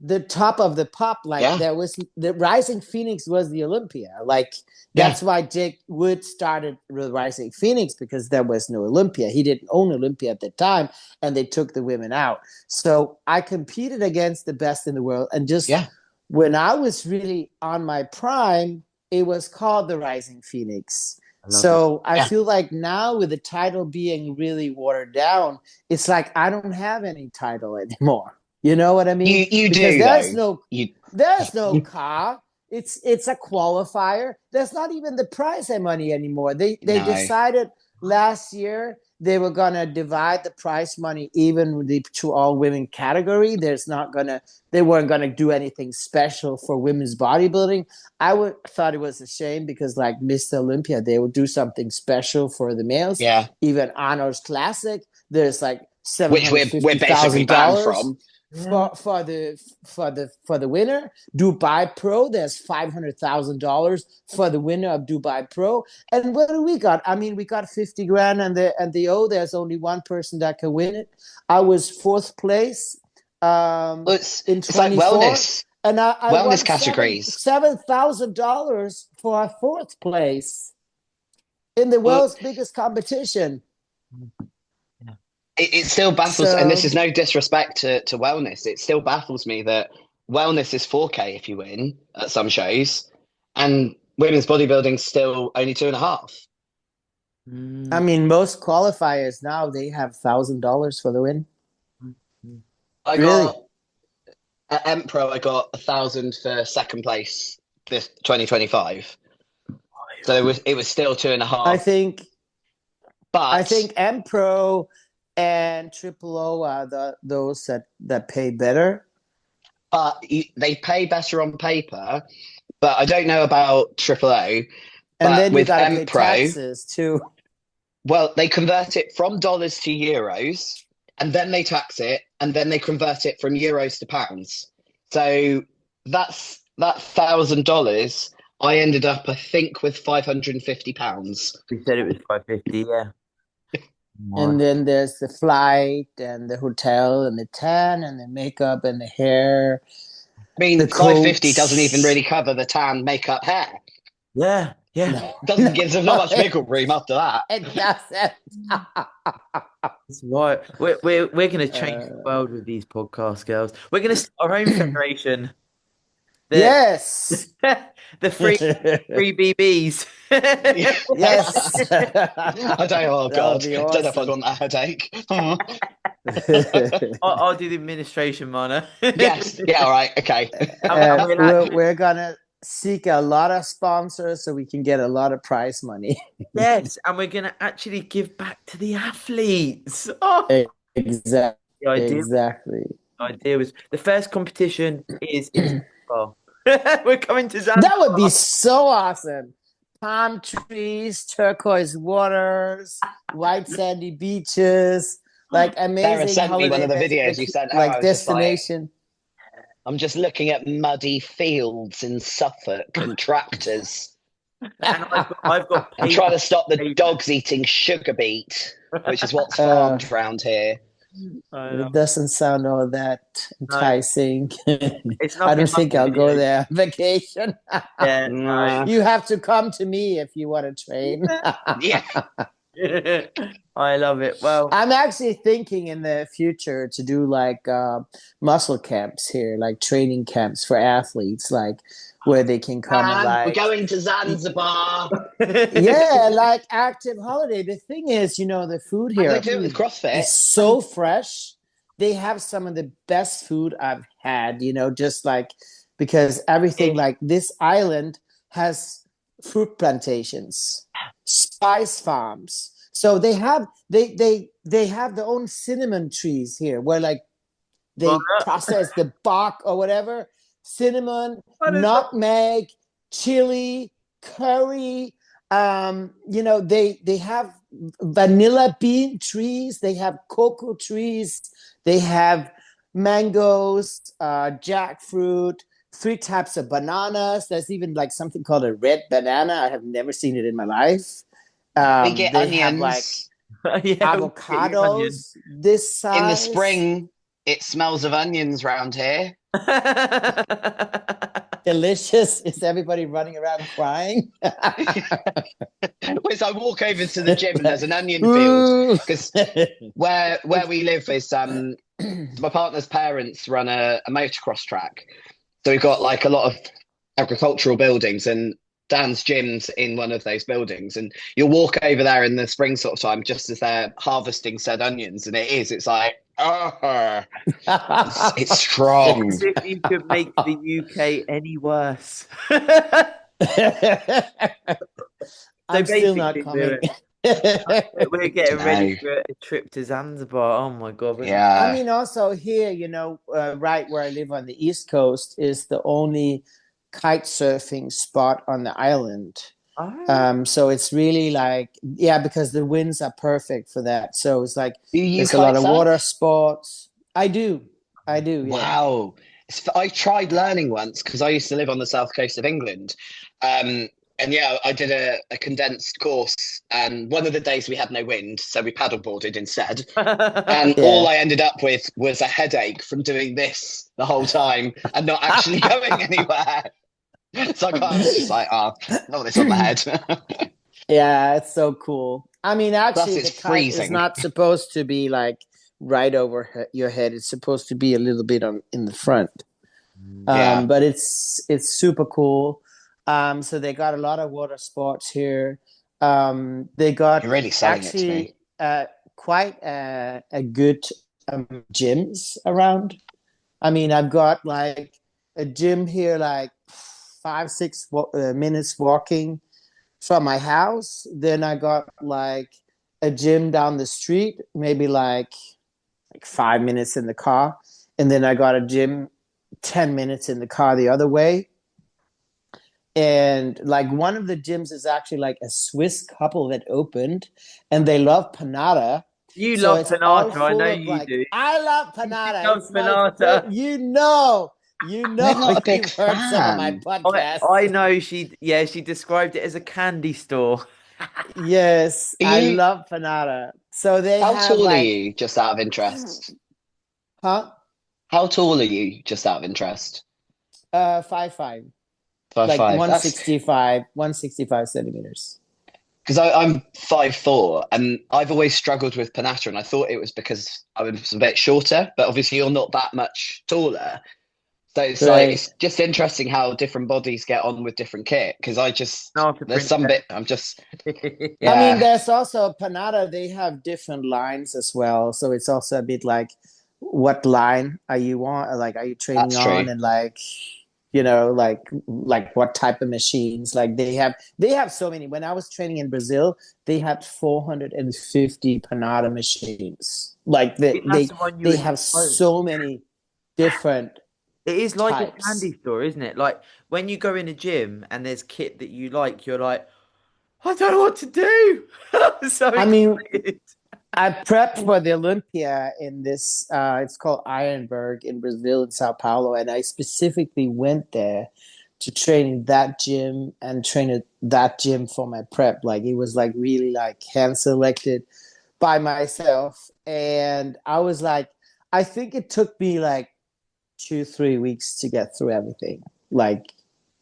the top of the pop. Like yeah, there was the Rising Phoenix was the Olympia. Like yeah, that's why Jake Wood started with Rising Phoenix because there was no Olympia. He didn't own Olympia at the time, and they took the women out. So I competed against the best in the world, and just yeah. when I was really on my prime, it was called the Rising Phoenix. I love it. So I Yeah. feel like now with the title being really watered down, it's like I don't have any title anymore. You know what I mean? You Because do though. You there's no car. It's a qualifier. There's not even the prize money anymore. They no. decided last year they were gonna divide the prize money evenly to all women category. They weren't gonna do anything special for women's bodybuilding. I would thought it was a shame because like Mr. Olympia, they would do something special for the males. Yeah. Even Honors Classic, there's like seven Which hundred we're fifty basically thousand banned dollars from. Yeah. for the winner. Dubai Pro, there's $500,000 for the winner of Dubai Pro. And what do we got? I mean, we got 50 grand, and the there's only one person that can win it. I was fourth place Well, in it's like 24, and I wellness won categories. $7,000 for a fourth place in the Well, world's biggest competition. Yeah. it still baffles, and this is So no disrespect to wellness. It still baffles me that wellness is 4K if you win at some shows, and women's bodybuilding still only 2.5. I Mm, mean, most qualifiers now they have $1,000 for the win. mm, mm. I Really? got at Empro, I got 1,000 for second place this 2025. So it was still two and a I half. think I But think M Pro and Triple O are those that pay better. they pay better on paper. But I don't know about Triple O. And But then you with got to pay Empro, taxes too. well, they convert it from dollars to euros, and then they tax it, and then they convert it from euros to pounds. So that $1,000. I ended up, I think, with £550. We said it was 550. Yeah. And then there's the flight and the hotel and the tan and the makeup and the hair, I mean, the 550 doesn't even coats. really cover the tan, makeup, hair. Yeah, yeah. No, Doesn't give them not much wiggle room after that. it doesn't. That's right. We're gonna change the world with these podcast girls. We're gonna start our own federation. The Yes. the free BBs. Yes. I don't know. Oh, That God. would be Don't know if I'd awesome. want that headache. I'll do the administration, Mana. Yes. Yeah. All right. Okay. And we'll actually, We're gonna seek a lot of sponsors so we can get a lot of prize money. yes, and we're gonna actually give back to the athletes. Oh, Exactly. the idea, Exactly. the idea was the first competition is in Zanzibar. We're coming to Zanzibar. That would be so awesome. Palm trees, turquoise waters, white sandy beaches, like Sarah amazing sent me one of the holiday videos you sent her. like I was just like, destination. I'm just looking at muddy fields in Suffolk and tractors. And I've got I'm trying to stop the dogs eating sugar beet, which is what's farmed around here. It doesn't sound all that enticing. It's I don't nothing think like I'll the go video. there on vacation. Yeah, no. You have to come to me if you want to train. Yeah. I love it. Well, I'm actually thinking in the future to do like muscle camps here, like training camps for athletes, like where they can come and we're like, going to Zanzibar. yeah, like active holiday. The thing is, you know, the food How do here they do it with CrossFit? is so fresh. They have some of the best food I've had, you know, just like because everything like this island has fruit plantations, spice farms. So they have their own cinnamon trees here where like they process the bark or whatever, cinnamon, nutmeg, chili, curry. You know, they have vanilla bean trees, they have cocoa trees, they have mangoes, jackfruit, 3 types of bananas. There's even like something called a red banana. I have never seen it in my life. We get They onions. have like avocados this size. In the spring, it smells of onions round here. Delicious. Is everybody running around crying? As I walk over to the gym and there's an onion field because where we live is my partner's parents run a motocross track, so we've got like a lot of agricultural buildings, and Dan's gym's in one of those buildings, and you'll walk over there in the spring sort of time just as they're harvesting said onions, and it's like it's strong. As if you could make the UK any worse. I'm still not coming. We're getting ready for a trip to Zanzibar. Oh my God. Yeah. I mean, also here, you know, right where I live on the East Coast is the only kite surfing spot on the island. So it's really like, yeah, because the winds are perfect for that. So it's like there's a lot of water sports. I do. Yeah. Wow. I tried learning once because I used to live on the south coast of England. And yeah, I did a condensed course, and one of the days we had no wind, so we paddleboarded instead. And all I ended up with was a headache from doing this the whole time and not actually going anywhere. So I was just like, not this on the head. Yeah, it's so cool. I mean, actually, Plus, the kite is not supposed to be like right over your head. It's supposed to be a little bit in the front. But it's super cool. So they got a lot of water sports here. They got You're really actually quite a good gyms around. I mean, I've got like a gym here, like 5-6 minutes walking from my house. Then I got like a gym down the street, maybe like 5 minutes in the car. And then I got a gym 10 minutes in the car the other way. And like one of the gyms is actually like a Swiss couple that opened, and they love panada. You love panada, I know you do. I love panada. You love panada. You know, I'm not a big fan. Heard some of my podcasts. I know she described it as a candy store. Yes, I love panada. So they How have tall are like, you, just out of interest? huh? How tall are you, just out of interest? 5'5", Five like five. That's 165 centimeters. because I'm 5'4", and I've always struggled with Panatta, and I thought it was because I was a bit shorter, but obviously you're not that much taller. So it's like Right. it's just interesting how different bodies get on with different kit. Because Not a there's some princess. bit I'm just I mean, yeah, there's also Panada. They have different lines as well, so it's also a bit like, what line are you on? Like, are you training that's true. on, and like, like what type of machines? Like they have so many. When I was training in Brazil, they had 450 Panada machines. Like I they think that's they the one you they would have most. so many different It is like a types. candy store, isn't it? Like when you go in a gym and there's kit that you like, you're like, I don't know what to do. I'm so I mean, excited. I prepped for the Olympia in this. It's called Ironberg in Brazil, in Sao Paulo, and I specifically went there to train in that gym and train at that gym for my prep. Like it was like really like hand selected by myself, and I was like, I think it took me like 2-3 weeks to get through everything. Like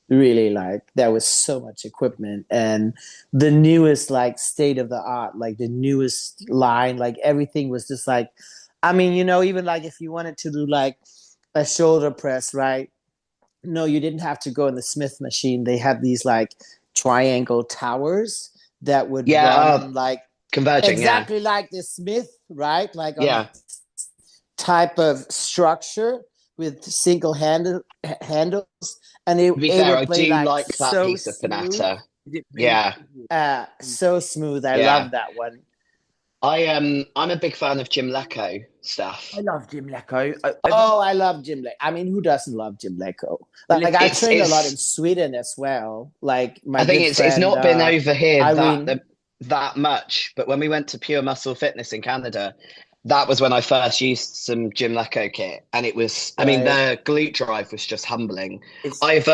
really, like there was so much equipment and the newest like state of the art, like the newest line, like everything was just like, I mean, even like if you wanted to do like a shoulder press, right? No, you didn't have to go in the Smith machine. They had these like triangle towers that would Yeah, run like converging. Yeah, exactly like the Smith, right? Like on yeah. this type of structure with single handles, and To it, be it fair, would I play do like like that so piece of smooth, Panatta. Is it painful? Yeah, so smooth. I yeah. love that one. I'm a big fan of Jim Lecco I stuff. love Jim Lecco. Have you? Oh, I love Jim Lake. I mean, who doesn't love Jim Leko? Like I Listen, trained a lot in It's Sweden as well. Like my I think good it's friend not been over here Irene. that much, but when we went to Pure Muscle Fitness in Canada, that was when I first used some Jim Lecco kit, and it was, I mean, Right. the glute drive was just humbling. it's I've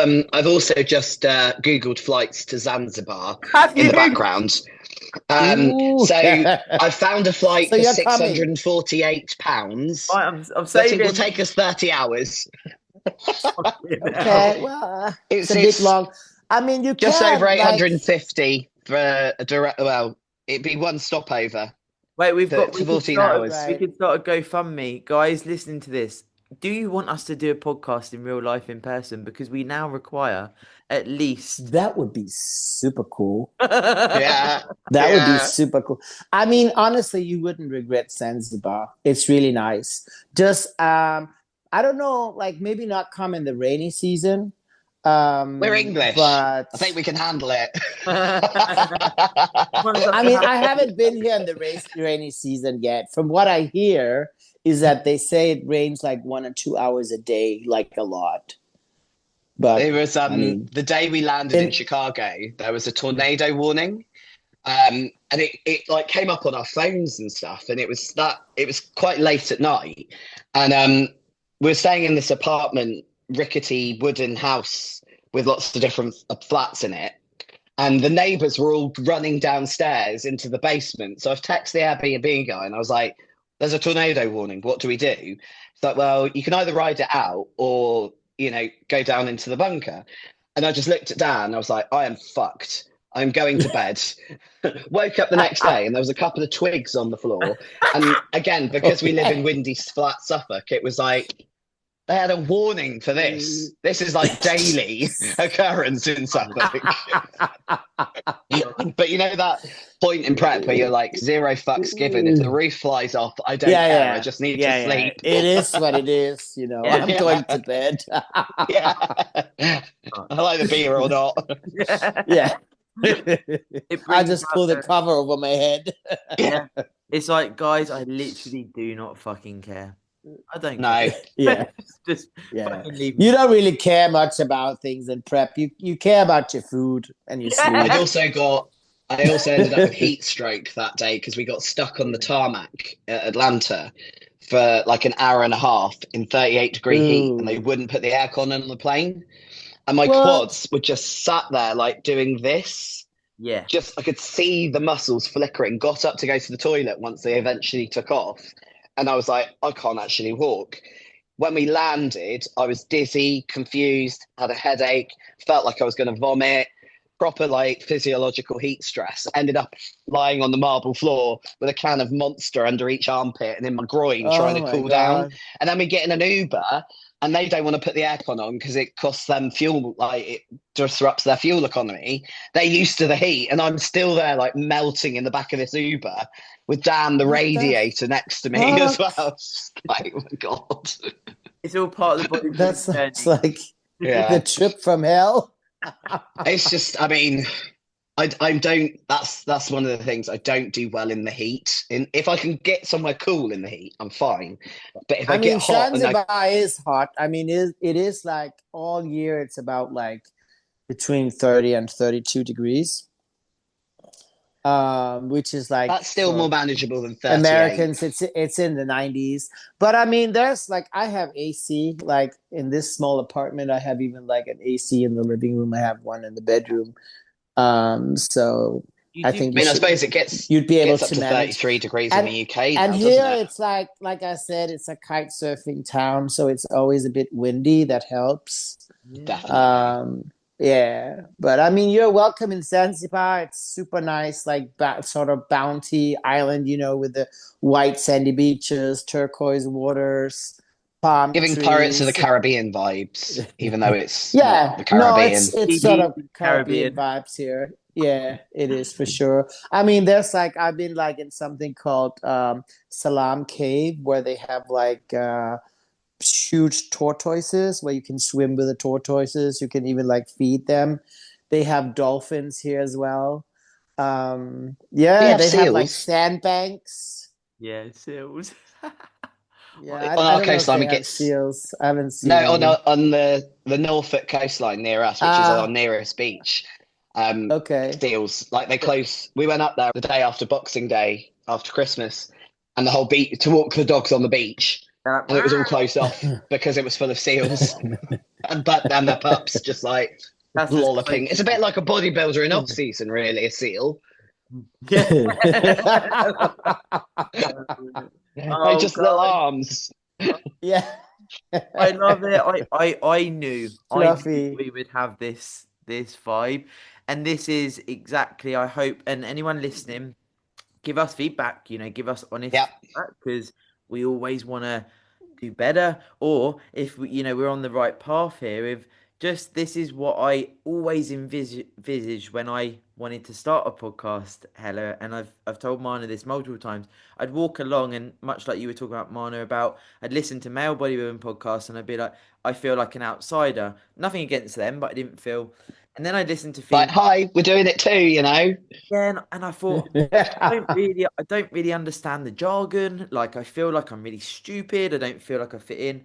also just Googled flights to Zanzibar have in the you? background. Ooh. So I found a flight So for you're coming. £648, I'm but it will saving. take us 30 hours. Fucking hell. Okay. Well, it's It's a bit it's long. I mean, you just over can like. 850 for a direct. Well, it'd be one stopover Wait, for 14 hours. we Right. could start a GoFundMe. Guys, listening to this. Do you want us to do a podcast in real life in person? Because we now require at least That would be super cool. Yeah, That would be yeah. super cool. I mean, honestly, you wouldn't regret Zanzibar. It's really nice. Just I don't know, like maybe not come in the rainy season. We're English. But I think we can handle it. want us up I to mean, have I haven't been here in the rainy season yet. From what I hear is that they say it rains like 1 or 2 hours a day, like a lot. It But was I mean, the day we landed in in Chicago, there was a tornado warning. And it like came up on our phones and stuff, and it was quite late at night. And we were staying in this apartment, rickety wooden house with lots of different flats in it. And the neighbors were all running downstairs into the basement. So I've texted the Airbnb guy and I was like, there's a tornado warning. What do we do? It's like, well, you can either ride it out or, go down into the bunker. And I just looked at Dan and I was like, I am fucked. I'm going to bed. Woke up the next day and there was a couple of twigs on the floor. And again, because we live in okay. windy, flat Suffolk, it was like, they had a warning for this. This is like daily occurrence in Suffolk. But you know that point in prep where you're like zero fucks given. If the roof flies off, I don't care. I Yeah. just need to Yeah, yeah. sleep. It is what it is. yeah, I'm Yeah, going to bed. yeah. I like the beer or not. yeah. Yeah. It I brings just out pull the cover over my head. yeah. It's like, guys, I literally do not fucking care. I don't No, care. Yeah. Just Yeah. fucking leave me. You don't really care much about things in prep. You care about your food and your I'd sleep. Yeah. I also ended up with heat stroke that day because we got stuck on the tarmac at Atlanta for like an hour and a half in 38-degree heat, and they Ooh. wouldn't put the aircon on the plane. And my What? quads were just sat there like doing this Yeah. just I could see the muscles flickering, got up to go to the toilet once they eventually took off. And I was like, I can't actually walk. When we landed, I was dizzy, confused, had a headache, felt like I was going to vomit, proper like physiological heat stress. Ended up lying on the marble floor with a can of Monster under each armpit and in my groin trying Oh to my cool down. God. And then we get in an Uber and they don't want to put the aircon on because it costs them fuel, like it disrupts their fuel economy. They're used to the heat, and I'm still there, like melting in the back of this Uber with Dan, the What the radiator, next to me as fuck? well. It's just like, oh my God. It's all part of the That bodybuilding sounds journey. like the Yeah. trip from hell. It's just, I mean, I don't. That's one of the things I don't do well in the heat. If I can get somewhere cool in the heat, I'm fine. But if I I get mean, hot and Zanzibar is hot. I mean, it is like all year, it's about like between 30 and 32 degrees, which is like that's still more for manageable than 38. Americans, it's in the 90s. But I mean, there's like, I have AC, like in this small apartment, I have even like an AC in the living room. I have one in the bedroom. So You I do think I mean, I get suppose you'd be able gets up to to manage. 33 degrees in And the UK and now, doesn't here it? it's like I said, it's a kite surfing town, so it's always a bit windy. That helps. yeah. Definitely. Yeah, but I mean, you're welcome in Zanzibar. It's super nice, like sort of bounty island, with the white sandy beaches, turquoise waters, palm Giving Pirates of the trees. Caribbean vibes, even though it's not Yeah, the no, Caribbean. it's sort PG of Caribbean Caribbean. vibes here. Yeah, it is for sure. I mean, there's like I've been like in something called Salam Cave where they have like huge tortoises where you can swim with the tortoises. You can even like feed them. They have dolphins here as well. We Yeah, have they have like seals. sandbanks. Yeah, seals. Yeah, On I our don't know if coastline, they we have get seals. I haven't no seen any. on the Norfolk coastline near us, which is our Ah, nearest beach. okay. Seals like they close. We went up there the day after Boxing Day, after Christmas, and the whole beach to walk the dogs on the beach, They're like, and it was all "Wow." closed off because it was full of seals and their pups just like That's as close lolloping. It's a bit as like a bodybuilder in off season, really. A seal. yeah. They Oh just little God. arms. Yeah. I love it. I knew Fluffy. we would have this vibe. And this is exactly, I hope, and anyone listening, give us feedback, give us honest Yeah. feedback because we always want to do better. Or if we're on the right path here, if just this is what I always envisaged when I wanted to start a podcast, Hella, and I've told Mana this multiple times. I'd walk along and much like you were talking about Mana about, I'd listen to male bodybuilding podcasts and I'd be like, I feel like an outsider. Nothing against them, but I didn't feel. And then I'd listen to Like, female. hi, we're doing it too, you know. Yeah, and I thought I don't really understand the jargon. Like I feel like I'm really stupid. I don't feel like I fit in.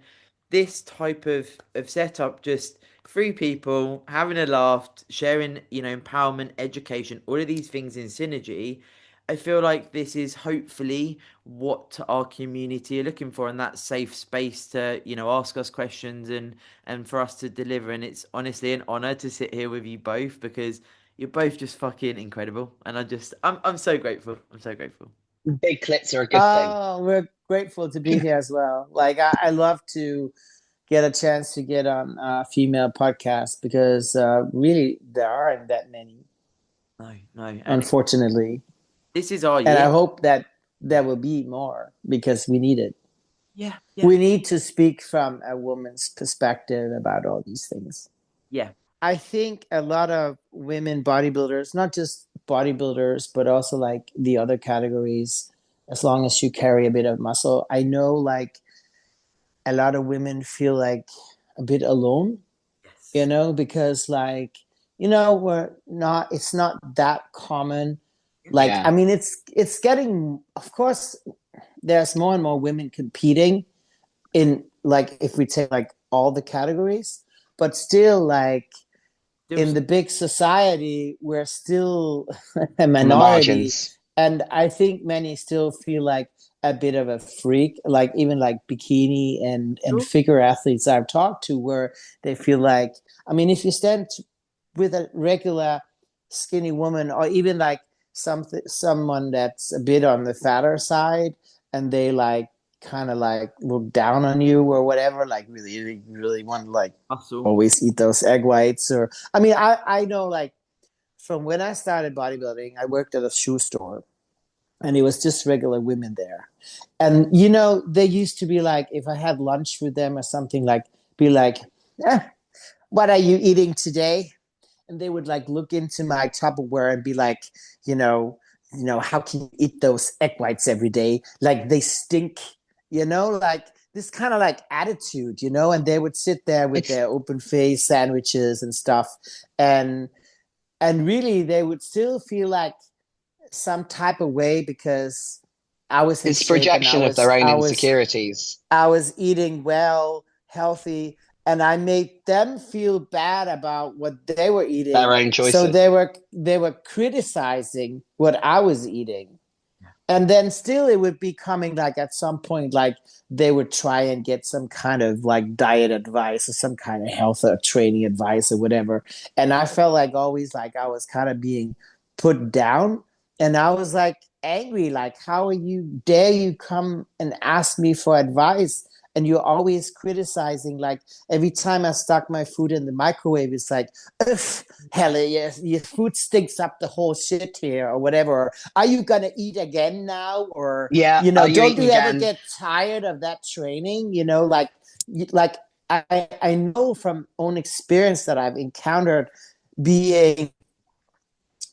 This type of setup, just three people having a laugh, sharing, empowerment, education, all of these things in synergy. I feel like this is hopefully what our community are looking for, and that safe space to, ask us questions and for us to deliver. And it's honestly an honor to sit here with you both because you're both just fucking incredible, and I'm so grateful. I'm so grateful. Big clits are a good thing. We're grateful to be here as well. Like I love to get a chance to get on a female podcast because really there aren't that many, No, no, and unfortunately. this is our And year. I hope that there will be more because we need it. Yeah, yeah, We need to speak from a woman's perspective about all these things. yeah. I think a lot of women bodybuilders, not just bodybuilders, but also like the other categories, as long as you carry a bit of muscle. I know like a lot of women feel like a bit alone, Yes. because like, it's not that common. Like, Yeah. I mean, it's getting, of course, there's more and more women competing in like, if we take like all the categories, but still like, Still, in the big society, we're still a On the minority. margins. And I think many still feel like a bit of a freak, like even like bikini and still, figure athletes I've talked to, where they feel like, I mean, if you stand with a regular skinny woman, or even like someone that's a bit on the fatter side, and they like kind of like look down on you or whatever, like really really want to like Hustle. always eat those egg whites. Or I mean, I know, like, from when I started bodybuilding, I worked at a shoe store, and it was just regular women there. And they used to be like, if I had lunch with them or something, like, be like, what are you eating today? And they would like look into my Tupperware and be like, how can you eat those egg whites every day? Like, they stink, like this kind of like attitude, and they would sit there with It's their open face sandwiches and stuff. And really they would still feel like some type of way because I was in it's shape, and projection of their own insecurities. I was eating well, healthy, and I made them feel bad about what they were Their eating. own So choices. they were criticizing what I was eating. And then still it would be coming, like, at some point, like, they would try and get some kind of like diet advice or some kind of health or training advice or whatever. And I felt like always like I was kind of being put down. And I was like angry, like, how dare you come and ask me for advice? And you're always criticizing. Like, every time I stuck my food in the microwave, it's like, ugh, Helle, your food stinks up the whole shit here, or whatever. Are you gonna eat again now? Or, Yeah, are you don't eating you ever again? get tired of that training? Like I know from own experience that I've encountered being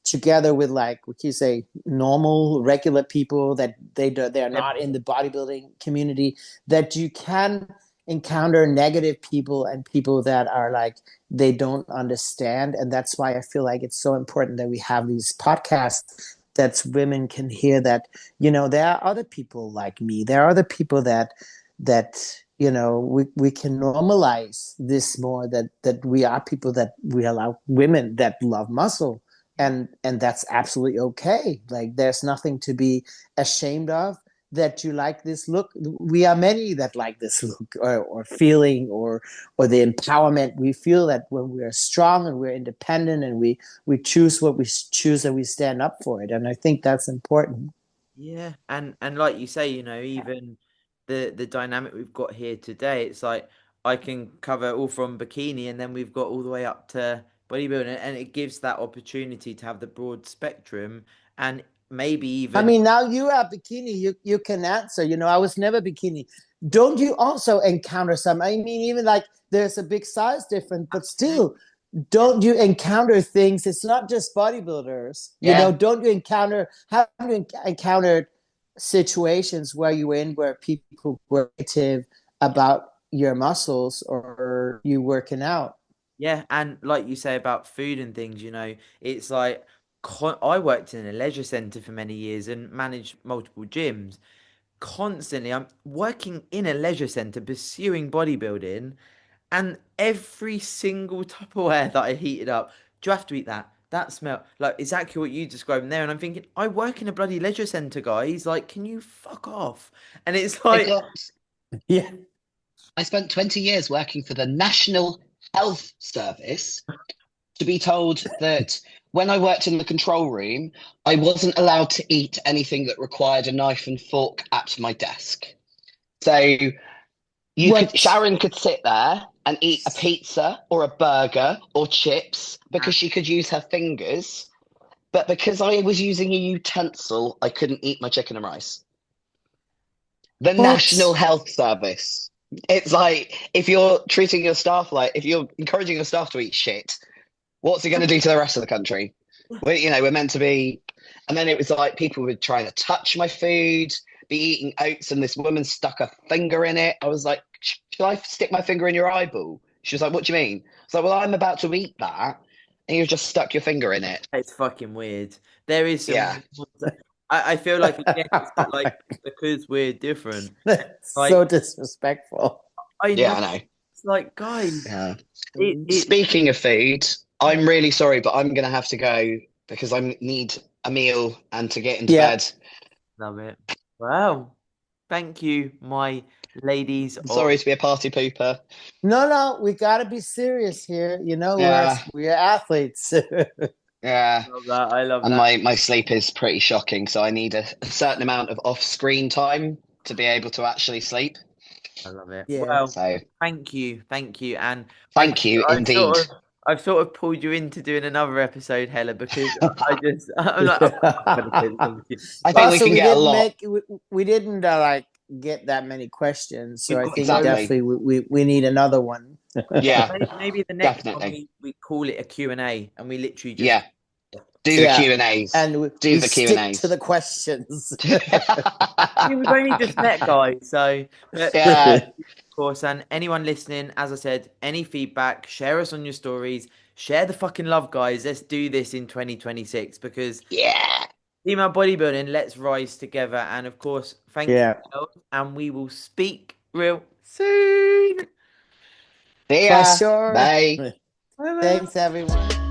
together with, like, what you say, normal regular people that they're not in the bodybuilding community, that you can encounter negative people and people that are like, they don't understand. And that's why I feel like it's so important that we have these podcasts, that women can hear that there are other people like me, there are other people that we can normalize this more, that we are people, that we allow women that love muscle, and that's absolutely okay. Like, there's nothing to be ashamed of, that you like this look. We are many that like this look, or feeling, or the empowerment we feel, that when we are strong and we're independent, and we choose what we choose, and we stand up for it. And I think that's important. Yeah, and like you say, even the dynamic we've got here today, it's like I can cover all from bikini, and then we've got all the way up to bodybuilding, and it gives that opportunity to have the broad spectrum, and maybe I even mean, now you are bikini, you can answer. I was never bikini. Don't you also encounter some? I mean, even like, there's a big size difference, but still, don't you encounter things? It's not just bodybuilders. Yeah. Don't you encounter? Have you encountered situations where you were in, where people were negative about your muscles or you working out? yeah, and like you say about food and things, it's like I worked in a leisure centre for many years and managed multiple gyms. Constantly, I'm working in a leisure centre pursuing bodybuilding, and every single Tupperware that I heated up, do you have to eat that? That smell, like exactly what you described there. And I'm thinking, I work in a bloody leisure centre, guys. Like, can you fuck off? And it's I like, got Yeah. I spent 20 years working for the National Health Service to be told that when I worked in the control room, I wasn't allowed to eat anything that required a knife and fork at my desk. So What? Sharon could sit there and eat a pizza or a burger or chips because she could use her fingers. But because I was using a utensil, I couldn't eat my chicken and rice. The National What? Health Service. It's like, if you're treating your staff like, if you're encouraging your staff to eat shit, what's it going to do to the rest of the country? We're meant to be. And then it was like, people were trying to touch my food, be eating oats, and this woman stuck a finger in it. I was like, should I stick my finger in your eyeball? She was like, what do you mean? I was like, well, I'm about to eat that, and you've just stuck your finger in it. it's fucking weird. There is some Yeah. weird ones I feel like, again, it's like because we're different. So Like, disrespectful. I Yeah, know, I know. it's like, guys, Yeah. it Speaking of food, I'm really sorry, but I'm going to have to go because I need a meal and to get into Yeah. bed. love it. Wow. Thank you, my ladies I'm of sorry to be a party pooper. No, we got to be serious here. Yeah. We're athletes. Yeah. Love that. I love And that. my sleep is pretty shocking, so I need a certain amount of off-screen time to be able to actually sleep. I love it. Yeah. Well, So thank you, and thank you indeed. I've sort of pulled you into doing another episode, Hella, because I'm like, I'm gonna say this, obviously. I But think we Also, can we get a didn't lot. make we didn't like get that many questions, so we've I got think so Exactly. definitely we need another one. Yeah, maybe the next one definitely. we call it a Q&A, and we literally just Yeah. Do the Yeah, Q&As. and Do we the stick to Q&As. the questions. we've only just met, guys. So, but Yeah. of course, and anyone listening, as I said, any feedback, share us on your stories, share the fucking love, guys. Let's do this in 2026 because Yeah. female bodybuilding, let's rise together. And of course, thank you, Yeah, and we will speak real soon. See for ya. sure. Bye. Bye bye. Thanks, everyone.